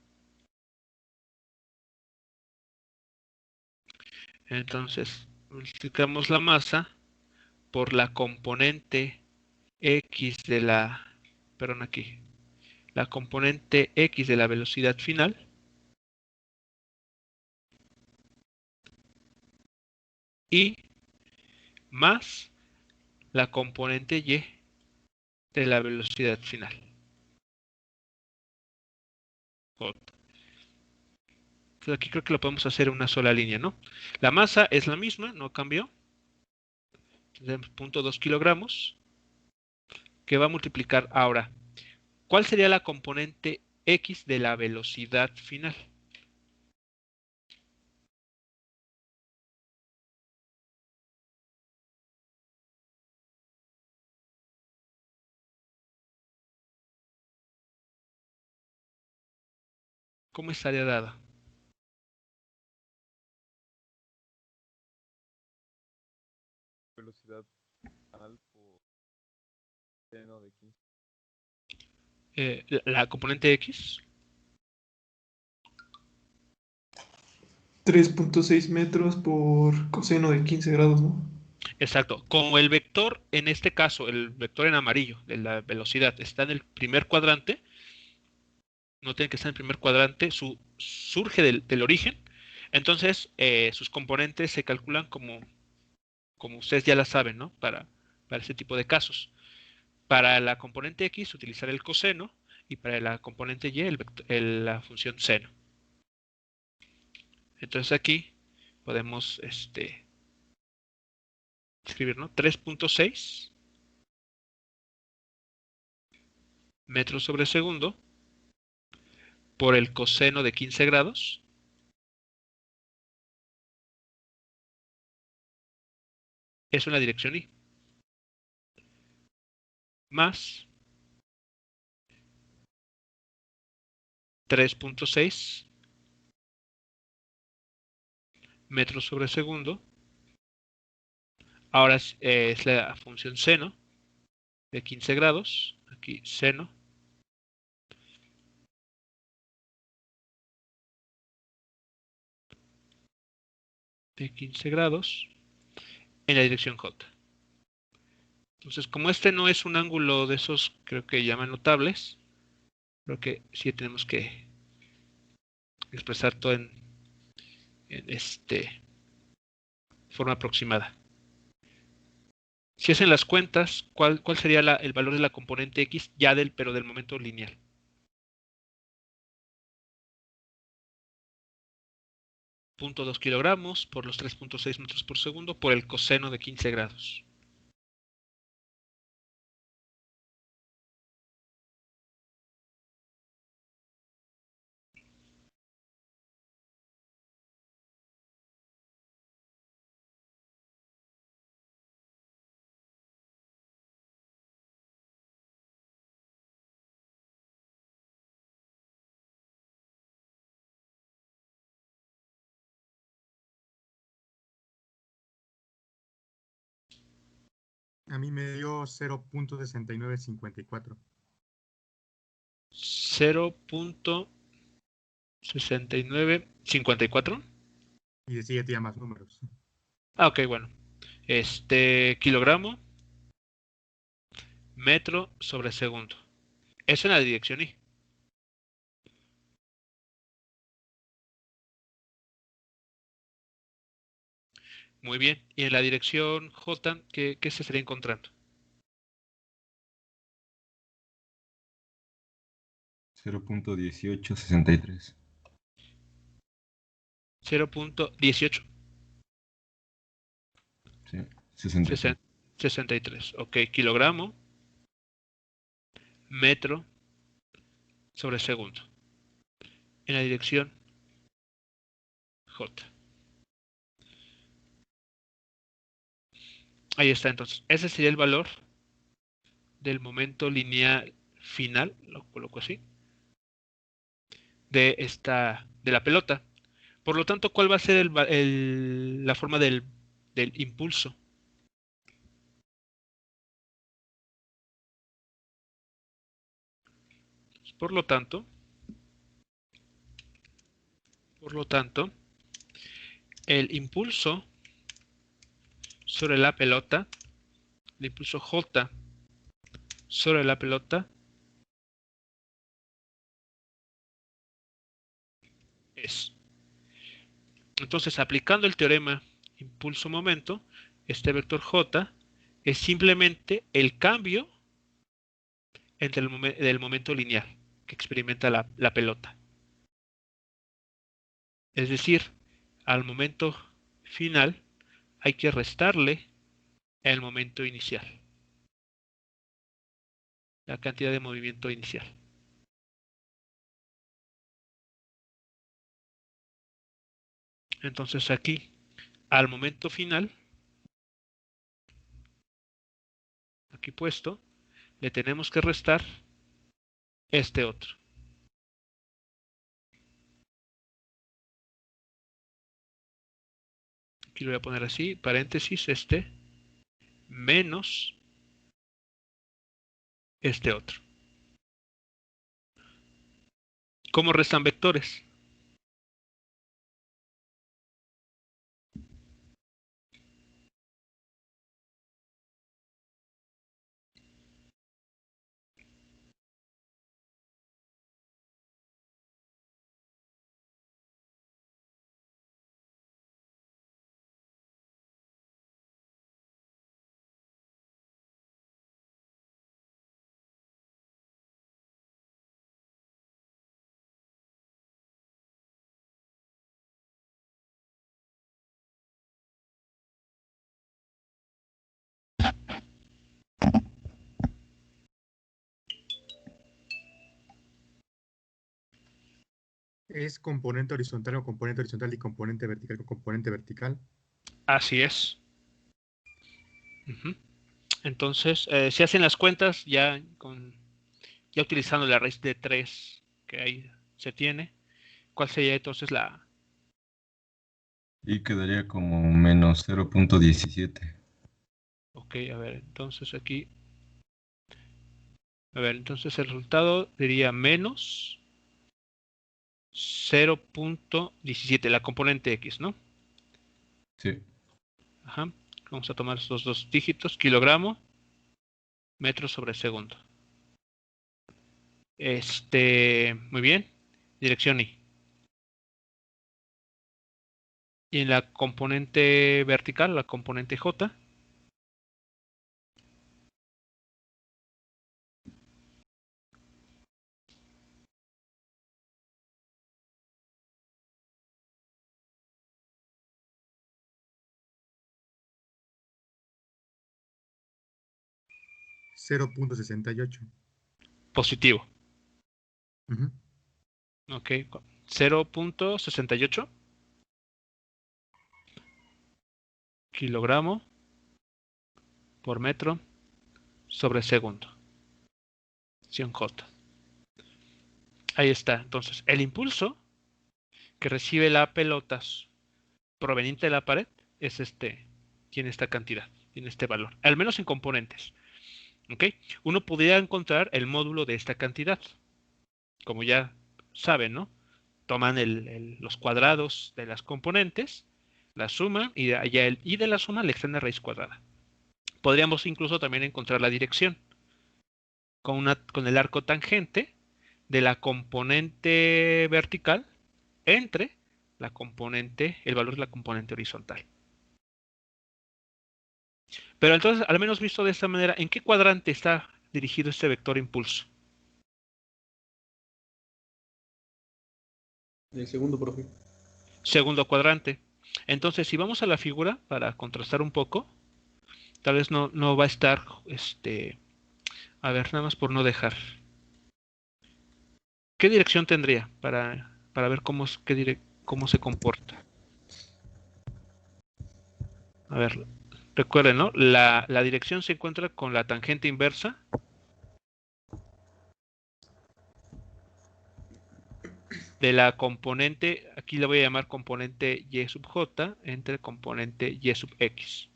Entonces, multiplicamos la masa por la componente X de la, perdón aquí, la componente X de la velocidad final y más la componente Y de la velocidad final. Entonces aquí creo que lo podemos hacer en una sola línea, ¿no? La masa es la misma, no cambió. Tenemos 0.2 kilogramos que va a multiplicar ahora. ¿Cuál sería la componente X de la velocidad final? ¿Cómo estaría dada? Velocidad al por seno de 15. La componente X. 3.6 metros por coseno de 15 grados, ¿no? Exacto. Como el vector, en este caso, el vector en amarillo de la velocidad está en el primer cuadrante, no tiene que estar en el primer cuadrante, surge del origen, entonces sus componentes se calculan como ustedes ya la saben, ¿no? Para ese tipo de casos. Para la componente X, utilizar el coseno, y para la componente Y, la función seno. Entonces aquí podemos escribir, ¿no? 3.6 metros sobre segundo por el coseno de 15 grados es una dirección Y. Más 3.6 metros sobre segundo. Ahora es la función seno de 15 grados. Aquí seno de 15 grados en la dirección J. Entonces, como este no es un ángulo de esos, creo que llaman notables, creo que sí tenemos que expresar todo en forma aproximada. Si hacen las cuentas, ¿cuál sería el valor de la componente X ya pero del momento lineal? .2 kilogramos por los 3.6 metros por segundo por el coseno de 15 grados. A mí me dio 0.6954. 0.6954. Y decía ya más números. Ok, bueno. Kilogramo, metro sobre segundo. Eso en la dirección Y. Muy bien. Y en la dirección J, ¿qué se estaría encontrando? 0.1863. 0.18. Sí, 63. 63. Ok, kilogramo, metro sobre segundo. En la dirección J. Ahí está entonces. Ese sería el valor del momento lineal final, lo coloco así, de la pelota. Por lo tanto, ¿cuál va a ser la forma del impulso? Por lo tanto, el impulso sobre la pelota, el impulso J sobre la pelota es. Entonces, aplicando el teorema impulso-momento, este vector J es simplemente el cambio entre del momento lineal que experimenta la pelota. Es decir, al momento final hay que restarle el momento inicial, la cantidad de movimiento inicial. Entonces aquí, al momento final, aquí puesto, le tenemos que restar este otro. Aquí lo voy a poner así, paréntesis, menos este otro. ¿Cómo restan vectores? ¿Es componente horizontal o componente horizontal y componente vertical con componente vertical? Así es. Entonces, se hacen las cuentas ya utilizando la raíz de 3 que ahí se tiene. ¿Cuál sería entonces la? Y quedaría como menos 0.17. Ok, a ver, entonces aquí. A ver, entonces el resultado diría menos 0.17, la componente X, ¿no? Sí. Ajá. Vamos a tomar estos dos dígitos, kilogramo, metro sobre segundo. Muy bien. Dirección Y. Y en la componente vertical, la componente J, 0.68. positivo. Ujú. Ok, 0.68 kilogramo por metro sobre segundo. Acción J. Ahí está. Entonces, el impulso que recibe la pelota proveniente de la pared es tiene esta cantidad, tiene este valor, al menos en componentes. ¿Ok? Uno podría encontrar el módulo de esta cantidad. Como ya saben, ¿no? Toman los cuadrados de las componentes, la suman y de la suma le extienden raíz cuadrada. Podríamos incluso también encontrar la dirección con el arco tangente de la componente vertical entre el valor de la componente horizontal. Pero entonces, al menos visto de esta manera, ¿en qué cuadrante está dirigido este vector impulso? El segundo, profe. Segundo cuadrante. Entonces, si vamos a la figura para contrastar un poco, tal vez no va a estar, a ver, nada más por no dejar. ¿Qué dirección tendría para ver cómo se comporta? A ver, recuerden, ¿no? La dirección se encuentra con la tangente inversa de la componente, aquí le voy a llamar componente y sub j entre componente y sub x.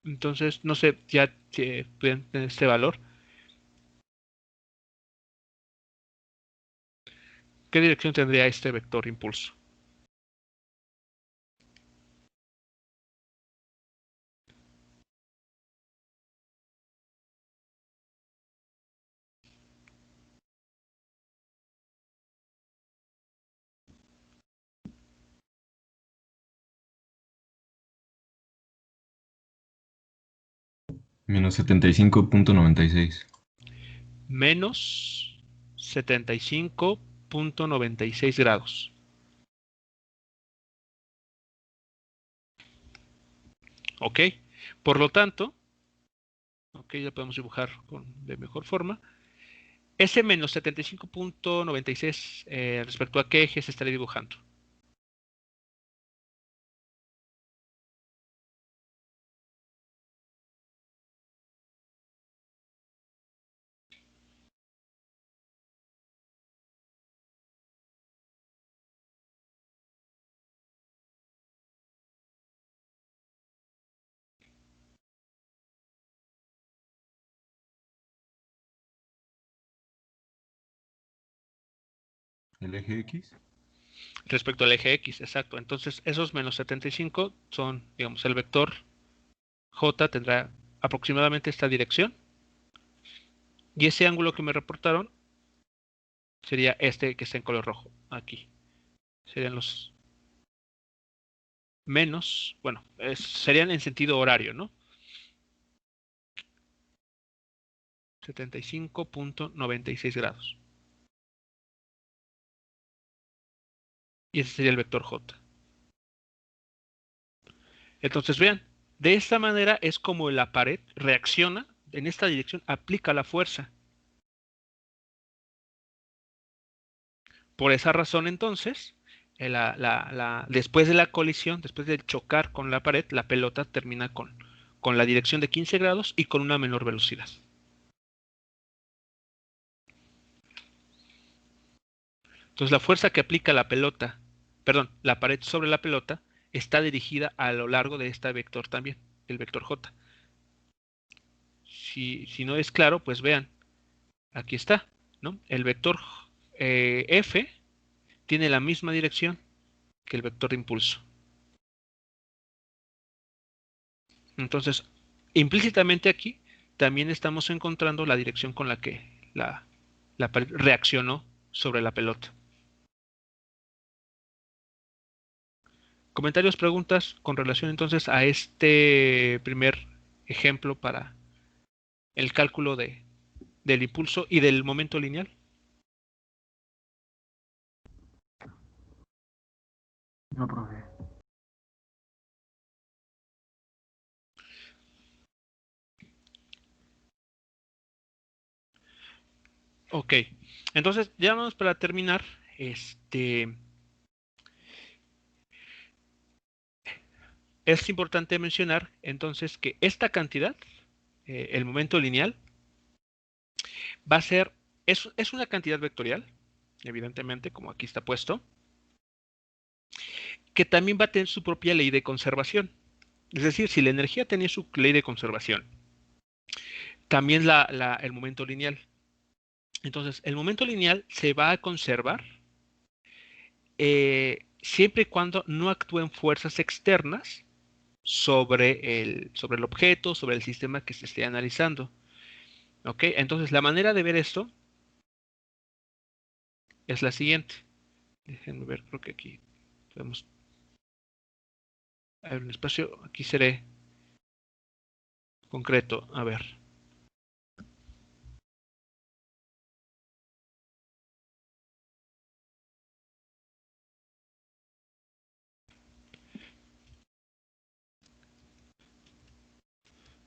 Entonces, no sé, ya pueden tener este valor. ¿Qué dirección tendría este vector impulso? Menos 75.96. Menos 75.96 grados. ¿Ok? Por lo tanto, ok, ya podemos dibujar de mejor forma. Ese menos 75.96 respecto a qué eje se estaría dibujando. ¿El eje X? Respecto al eje X, exacto. Entonces, esos menos 75 son, digamos, el vector J tendrá aproximadamente esta dirección. Y ese ángulo que me reportaron sería este que está en color rojo, aquí. Serían los menos, bueno, serían en sentido horario, ¿no? 75.96 grados. Y ese sería el vector J. Entonces vean, de esta manera es como la pared reacciona en esta dirección, aplica la fuerza. Por esa razón entonces, después de la colisión, después de chocar con la pared, la pelota termina con la dirección de 15 grados y con una menor velocidad. Entonces la fuerza que aplica la pared sobre la pelota, está dirigida a lo largo de este vector también, el vector J. Si no es claro, pues vean, aquí está, ¿no? El vector F tiene la misma dirección que el vector de impulso. Entonces, implícitamente aquí también estamos encontrando la dirección con la que la pared reaccionó sobre la pelota. Comentarios, preguntas con relación entonces a este primer ejemplo para el cálculo del impulso y del momento lineal. No, profe. Ok, entonces ya vamos para terminar. Es importante mencionar entonces que esta cantidad, el momento lineal, va a ser, es una cantidad vectorial, evidentemente, como aquí está puesto, que también va a tener su propia ley de conservación. Es decir, si la energía tenía su ley de conservación, también el momento lineal. Entonces, el momento lineal se va a conservar siempre y cuando no actúen fuerzas externas sobre el objeto, sobre el sistema que se esté analizando. ¿Ok? Entonces, la manera de ver esto es la siguiente. Déjenme ver, creo que aquí podemos... Hay un espacio, aquí seré concreto. A ver.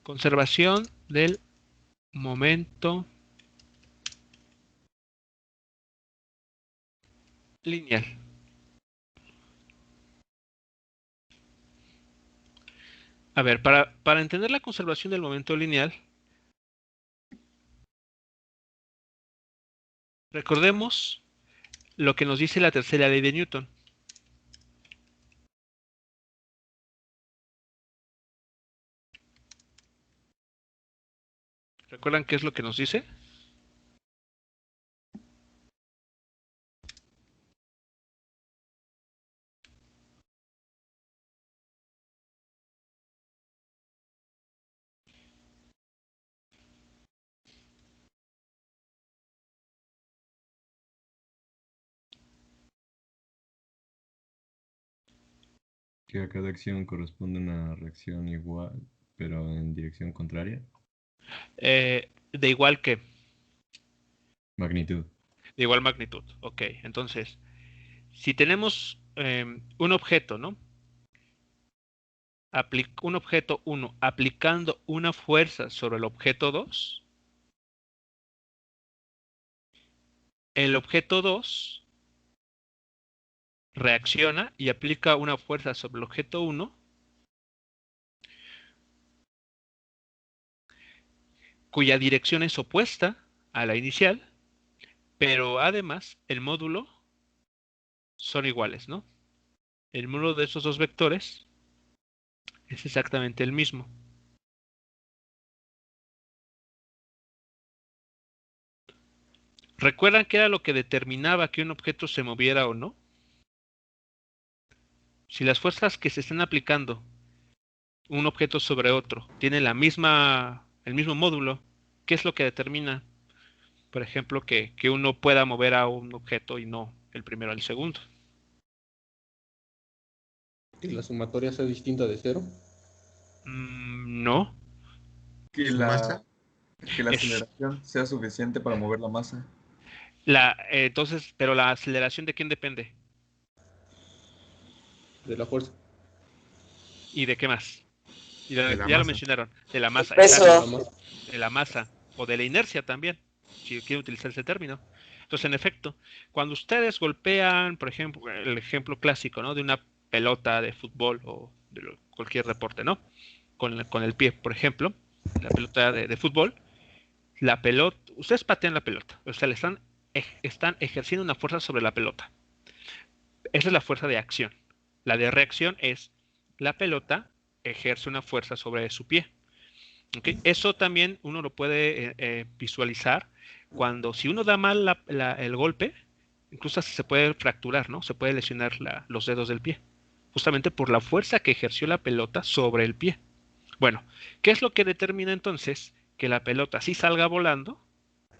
Conservación del momento lineal. A ver, para entender la conservación del momento lineal, recordemos lo que nos dice la tercera ley de Newton. ¿Recuerdan qué es lo que nos dice? Que a cada acción corresponde una reacción igual, pero en dirección contraria. De igual que, Magnitud. de igual magnitud. Ok, entonces, si tenemos un objeto, ¿no? Un objeto 1 aplicando una fuerza sobre el objeto 2, el objeto 2 reacciona y aplica una fuerza sobre el objeto 1, cuya dirección es opuesta a la inicial, pero además el módulo son iguales, ¿no? El módulo de esos dos vectores es exactamente el mismo. ¿Recuerdan qué era lo que determinaba que un objeto se moviera o no? Si las fuerzas que se están aplicando un objeto sobre otro tienen el mismo módulo, ¿qué es lo que determina, por ejemplo, que uno pueda mover a un objeto y no el primero al segundo? Que la sumatoria sea distinta de cero. No. Que Su masa. la Es aceleración sea suficiente para mover la masa. entonces, pero la aceleración ¿de quién depende? De la fuerza. ¿Y de qué más? De la Ya lo masa. mencionaron, de la masa, De la exacto, masa. de la masa o de la inercia también, si quiero utilizar ese término. Entonces, en efecto, cuando ustedes golpean, por ejemplo, el ejemplo clásico, ¿no? De una pelota de fútbol o de cualquier deporte, ¿no? Con el pie, por ejemplo, la pelota de fútbol, la pelota, ustedes patean la pelota, o sea, están ejerciendo una fuerza sobre la pelota. Esa es la fuerza de acción. La de reacción es la pelota ejerce una fuerza sobre su pie. ¿Okay? Eso también uno lo puede visualizar cuando si uno da mal el golpe, incluso se puede fracturar, ¿no? Se puede lesionar los dedos del pie, justamente por la fuerza que ejerció la pelota sobre el pie. Bueno, ¿qué es lo que determina entonces que la pelota sí salga volando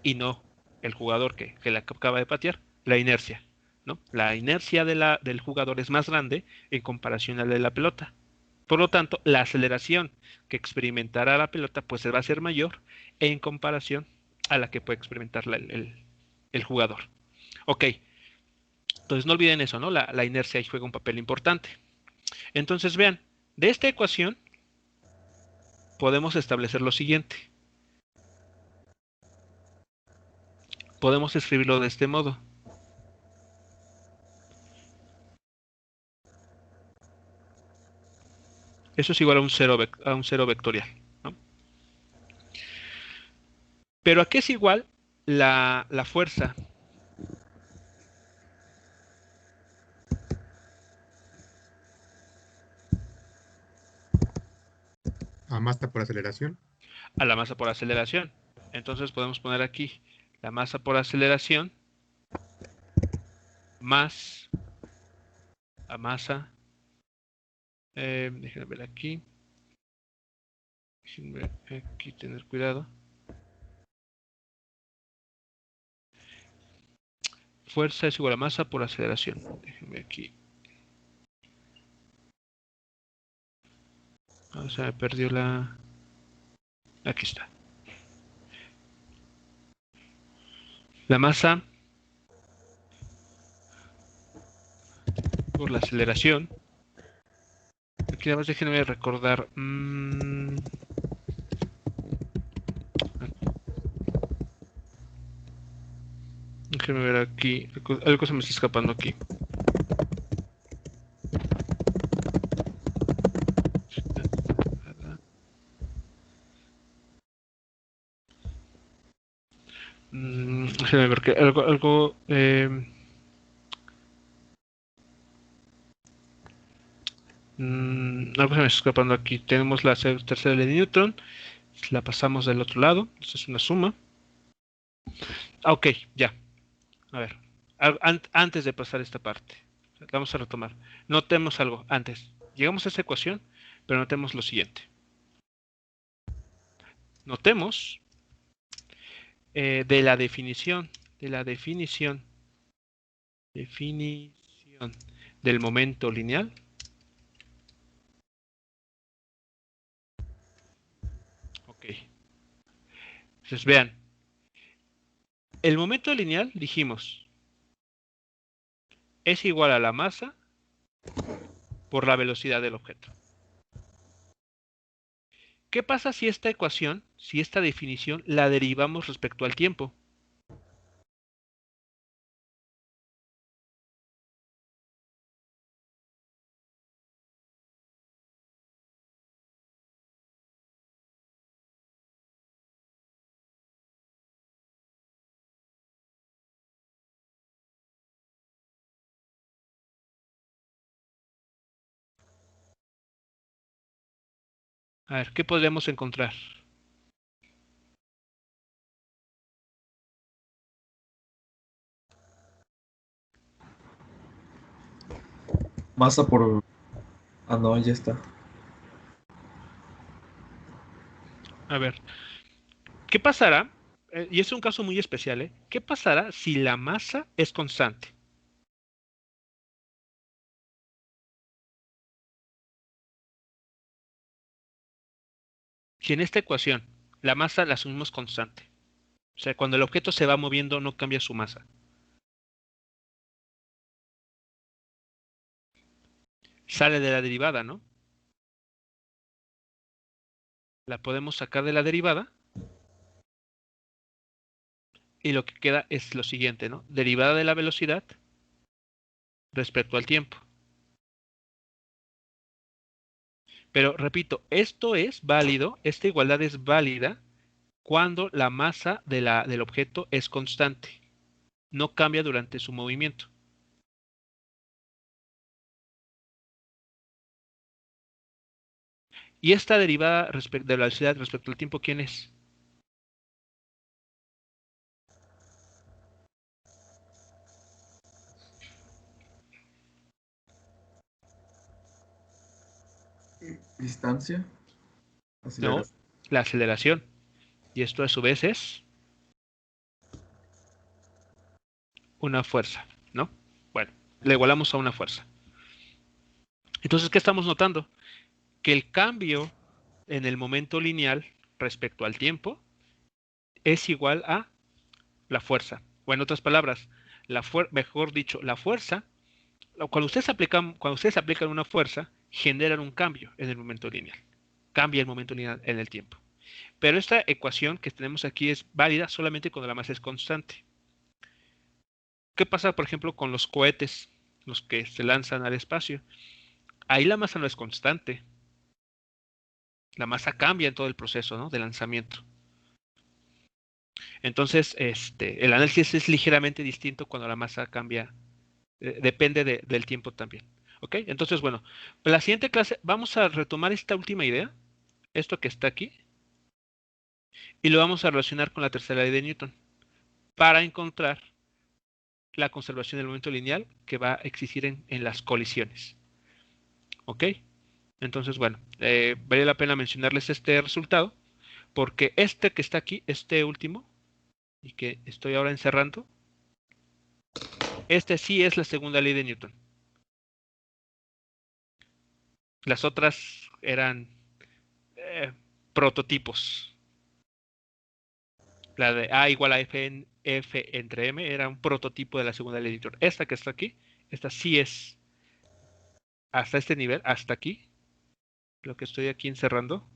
y no el jugador que la acaba de patear? La inercia, ¿no? La inercia del jugador es más grande en comparación a la de la pelota. Por lo tanto, la aceleración que experimentará la pelota pues va a ser mayor en comparación a la que puede experimentar el jugador. Ok, entonces no olviden eso, ¿no? La inercia ahí juega un papel importante. Entonces vean, de esta ecuación podemos establecer lo siguiente. Podemos escribirlo de este modo. Eso es igual a un cero vectorial, ¿no? Pero ¿a qué es igual la fuerza? A masa por aceleración. A la masa por aceleración. Entonces podemos poner aquí la masa por aceleración más la masa, déjenme ver aquí, déjenme aquí tener cuidado, fuerza es igual a masa por aceleración, déjenme aquí, se me perdió la, aquí está, la masa por la aceleración. Aquí nada más déjenme recordar. Déjenme ver aquí. Algo se me está escapando aquí. Déjenme ver que algo se me está escapando aquí. Tenemos la tercera ley de Newton. La pasamos del otro lado. Esto es una suma. Ok, ya. A ver. Antes de pasar esta parte. Vamos a retomar. Notemos algo antes. Llegamos a esta ecuación, pero notemos lo siguiente. Notemos de la definición del momento lineal. Ok. Entonces vean, el momento lineal dijimos es igual a la masa por la velocidad del objeto. ¿Qué pasa si esta ecuación, si esta definición la derivamos respecto al tiempo? A ver, ¿qué podríamos encontrar? Masa por... Ah, no, ya está. A ver, ¿qué pasará? Y es un caso muy especial, ¿eh? ¿Qué pasará si la masa es constante? Si en esta ecuación la masa la asumimos constante, o sea, cuando el objeto se va moviendo no cambia su masa. Sale de la derivada, ¿no? La podemos sacar de la derivada y lo que queda es lo siguiente, ¿no? Derivada de la velocidad respecto al tiempo. Pero repito, esto es válido, esta igualdad es válida cuando la masa del objeto es constante, no cambia durante su movimiento. Y esta derivada de la velocidad respecto al tiempo, ¿quién es? Distancia. No, Aceleración. la aceleración. Y esto a su vez es una fuerza, ¿no? Bueno, le igualamos a una fuerza. Entonces, ¿qué estamos notando? Que el cambio en el momento lineal respecto al tiempo es igual a la fuerza. O en otras palabras, mejor dicho, la fuerza, cuando ustedes aplican una fuerza, generan un cambio en el momento lineal. Cambia el momento lineal en el tiempo. Pero esta ecuación que tenemos aquí es válida solamente cuando la masa es constante. ¿Qué pasa, por ejemplo, con los cohetes, los que se lanzan al espacio? Ahí la masa no es constante. La masa cambia en todo el proceso, ¿no?, de lanzamiento. Entonces, el análisis es ligeramente distinto cuando la masa cambia. Depende del tiempo también. ¿Ok? Entonces, bueno, en la siguiente clase vamos a retomar esta última idea, esto que está aquí, y lo vamos a relacionar con la tercera ley de Newton. para encontrar la conservación del momento lineal que va a existir en las colisiones. ¿Ok? Entonces, bueno, vale la pena mencionarles este resultado, porque este que está aquí, este último, y que estoy ahora encerrando, este sí es la segunda ley de Newton. Las otras eran prototipos. La de A igual a F entre M era un prototipo de la segunda ley de Newton. Esta que está aquí, esta sí es hasta este nivel, hasta aquí, lo que estoy aquí encerrando,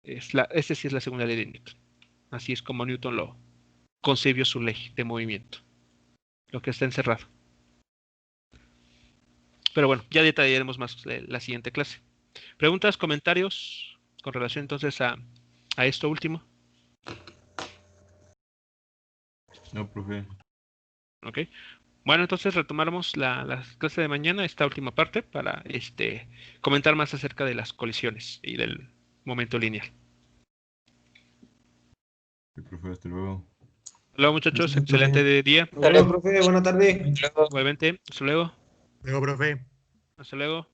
este sí es la segunda ley de Newton. Así es como Newton lo concibió su ley de movimiento, lo que está encerrado. Pero bueno, ya detallaremos más la siguiente clase. ¿Preguntas, comentarios con relación entonces a esto último? No, profe. Ok. Bueno, entonces retomaremos la clase de mañana, esta última parte, para comentar más acerca de las colisiones y del momento lineal. Sí, profe, hasta luego. Hola muchachos, Muchas gracias, excelente día. Hasta luego, profe. Buena tarde. Igualmente, hasta luego. Luego, profe. Hasta luego.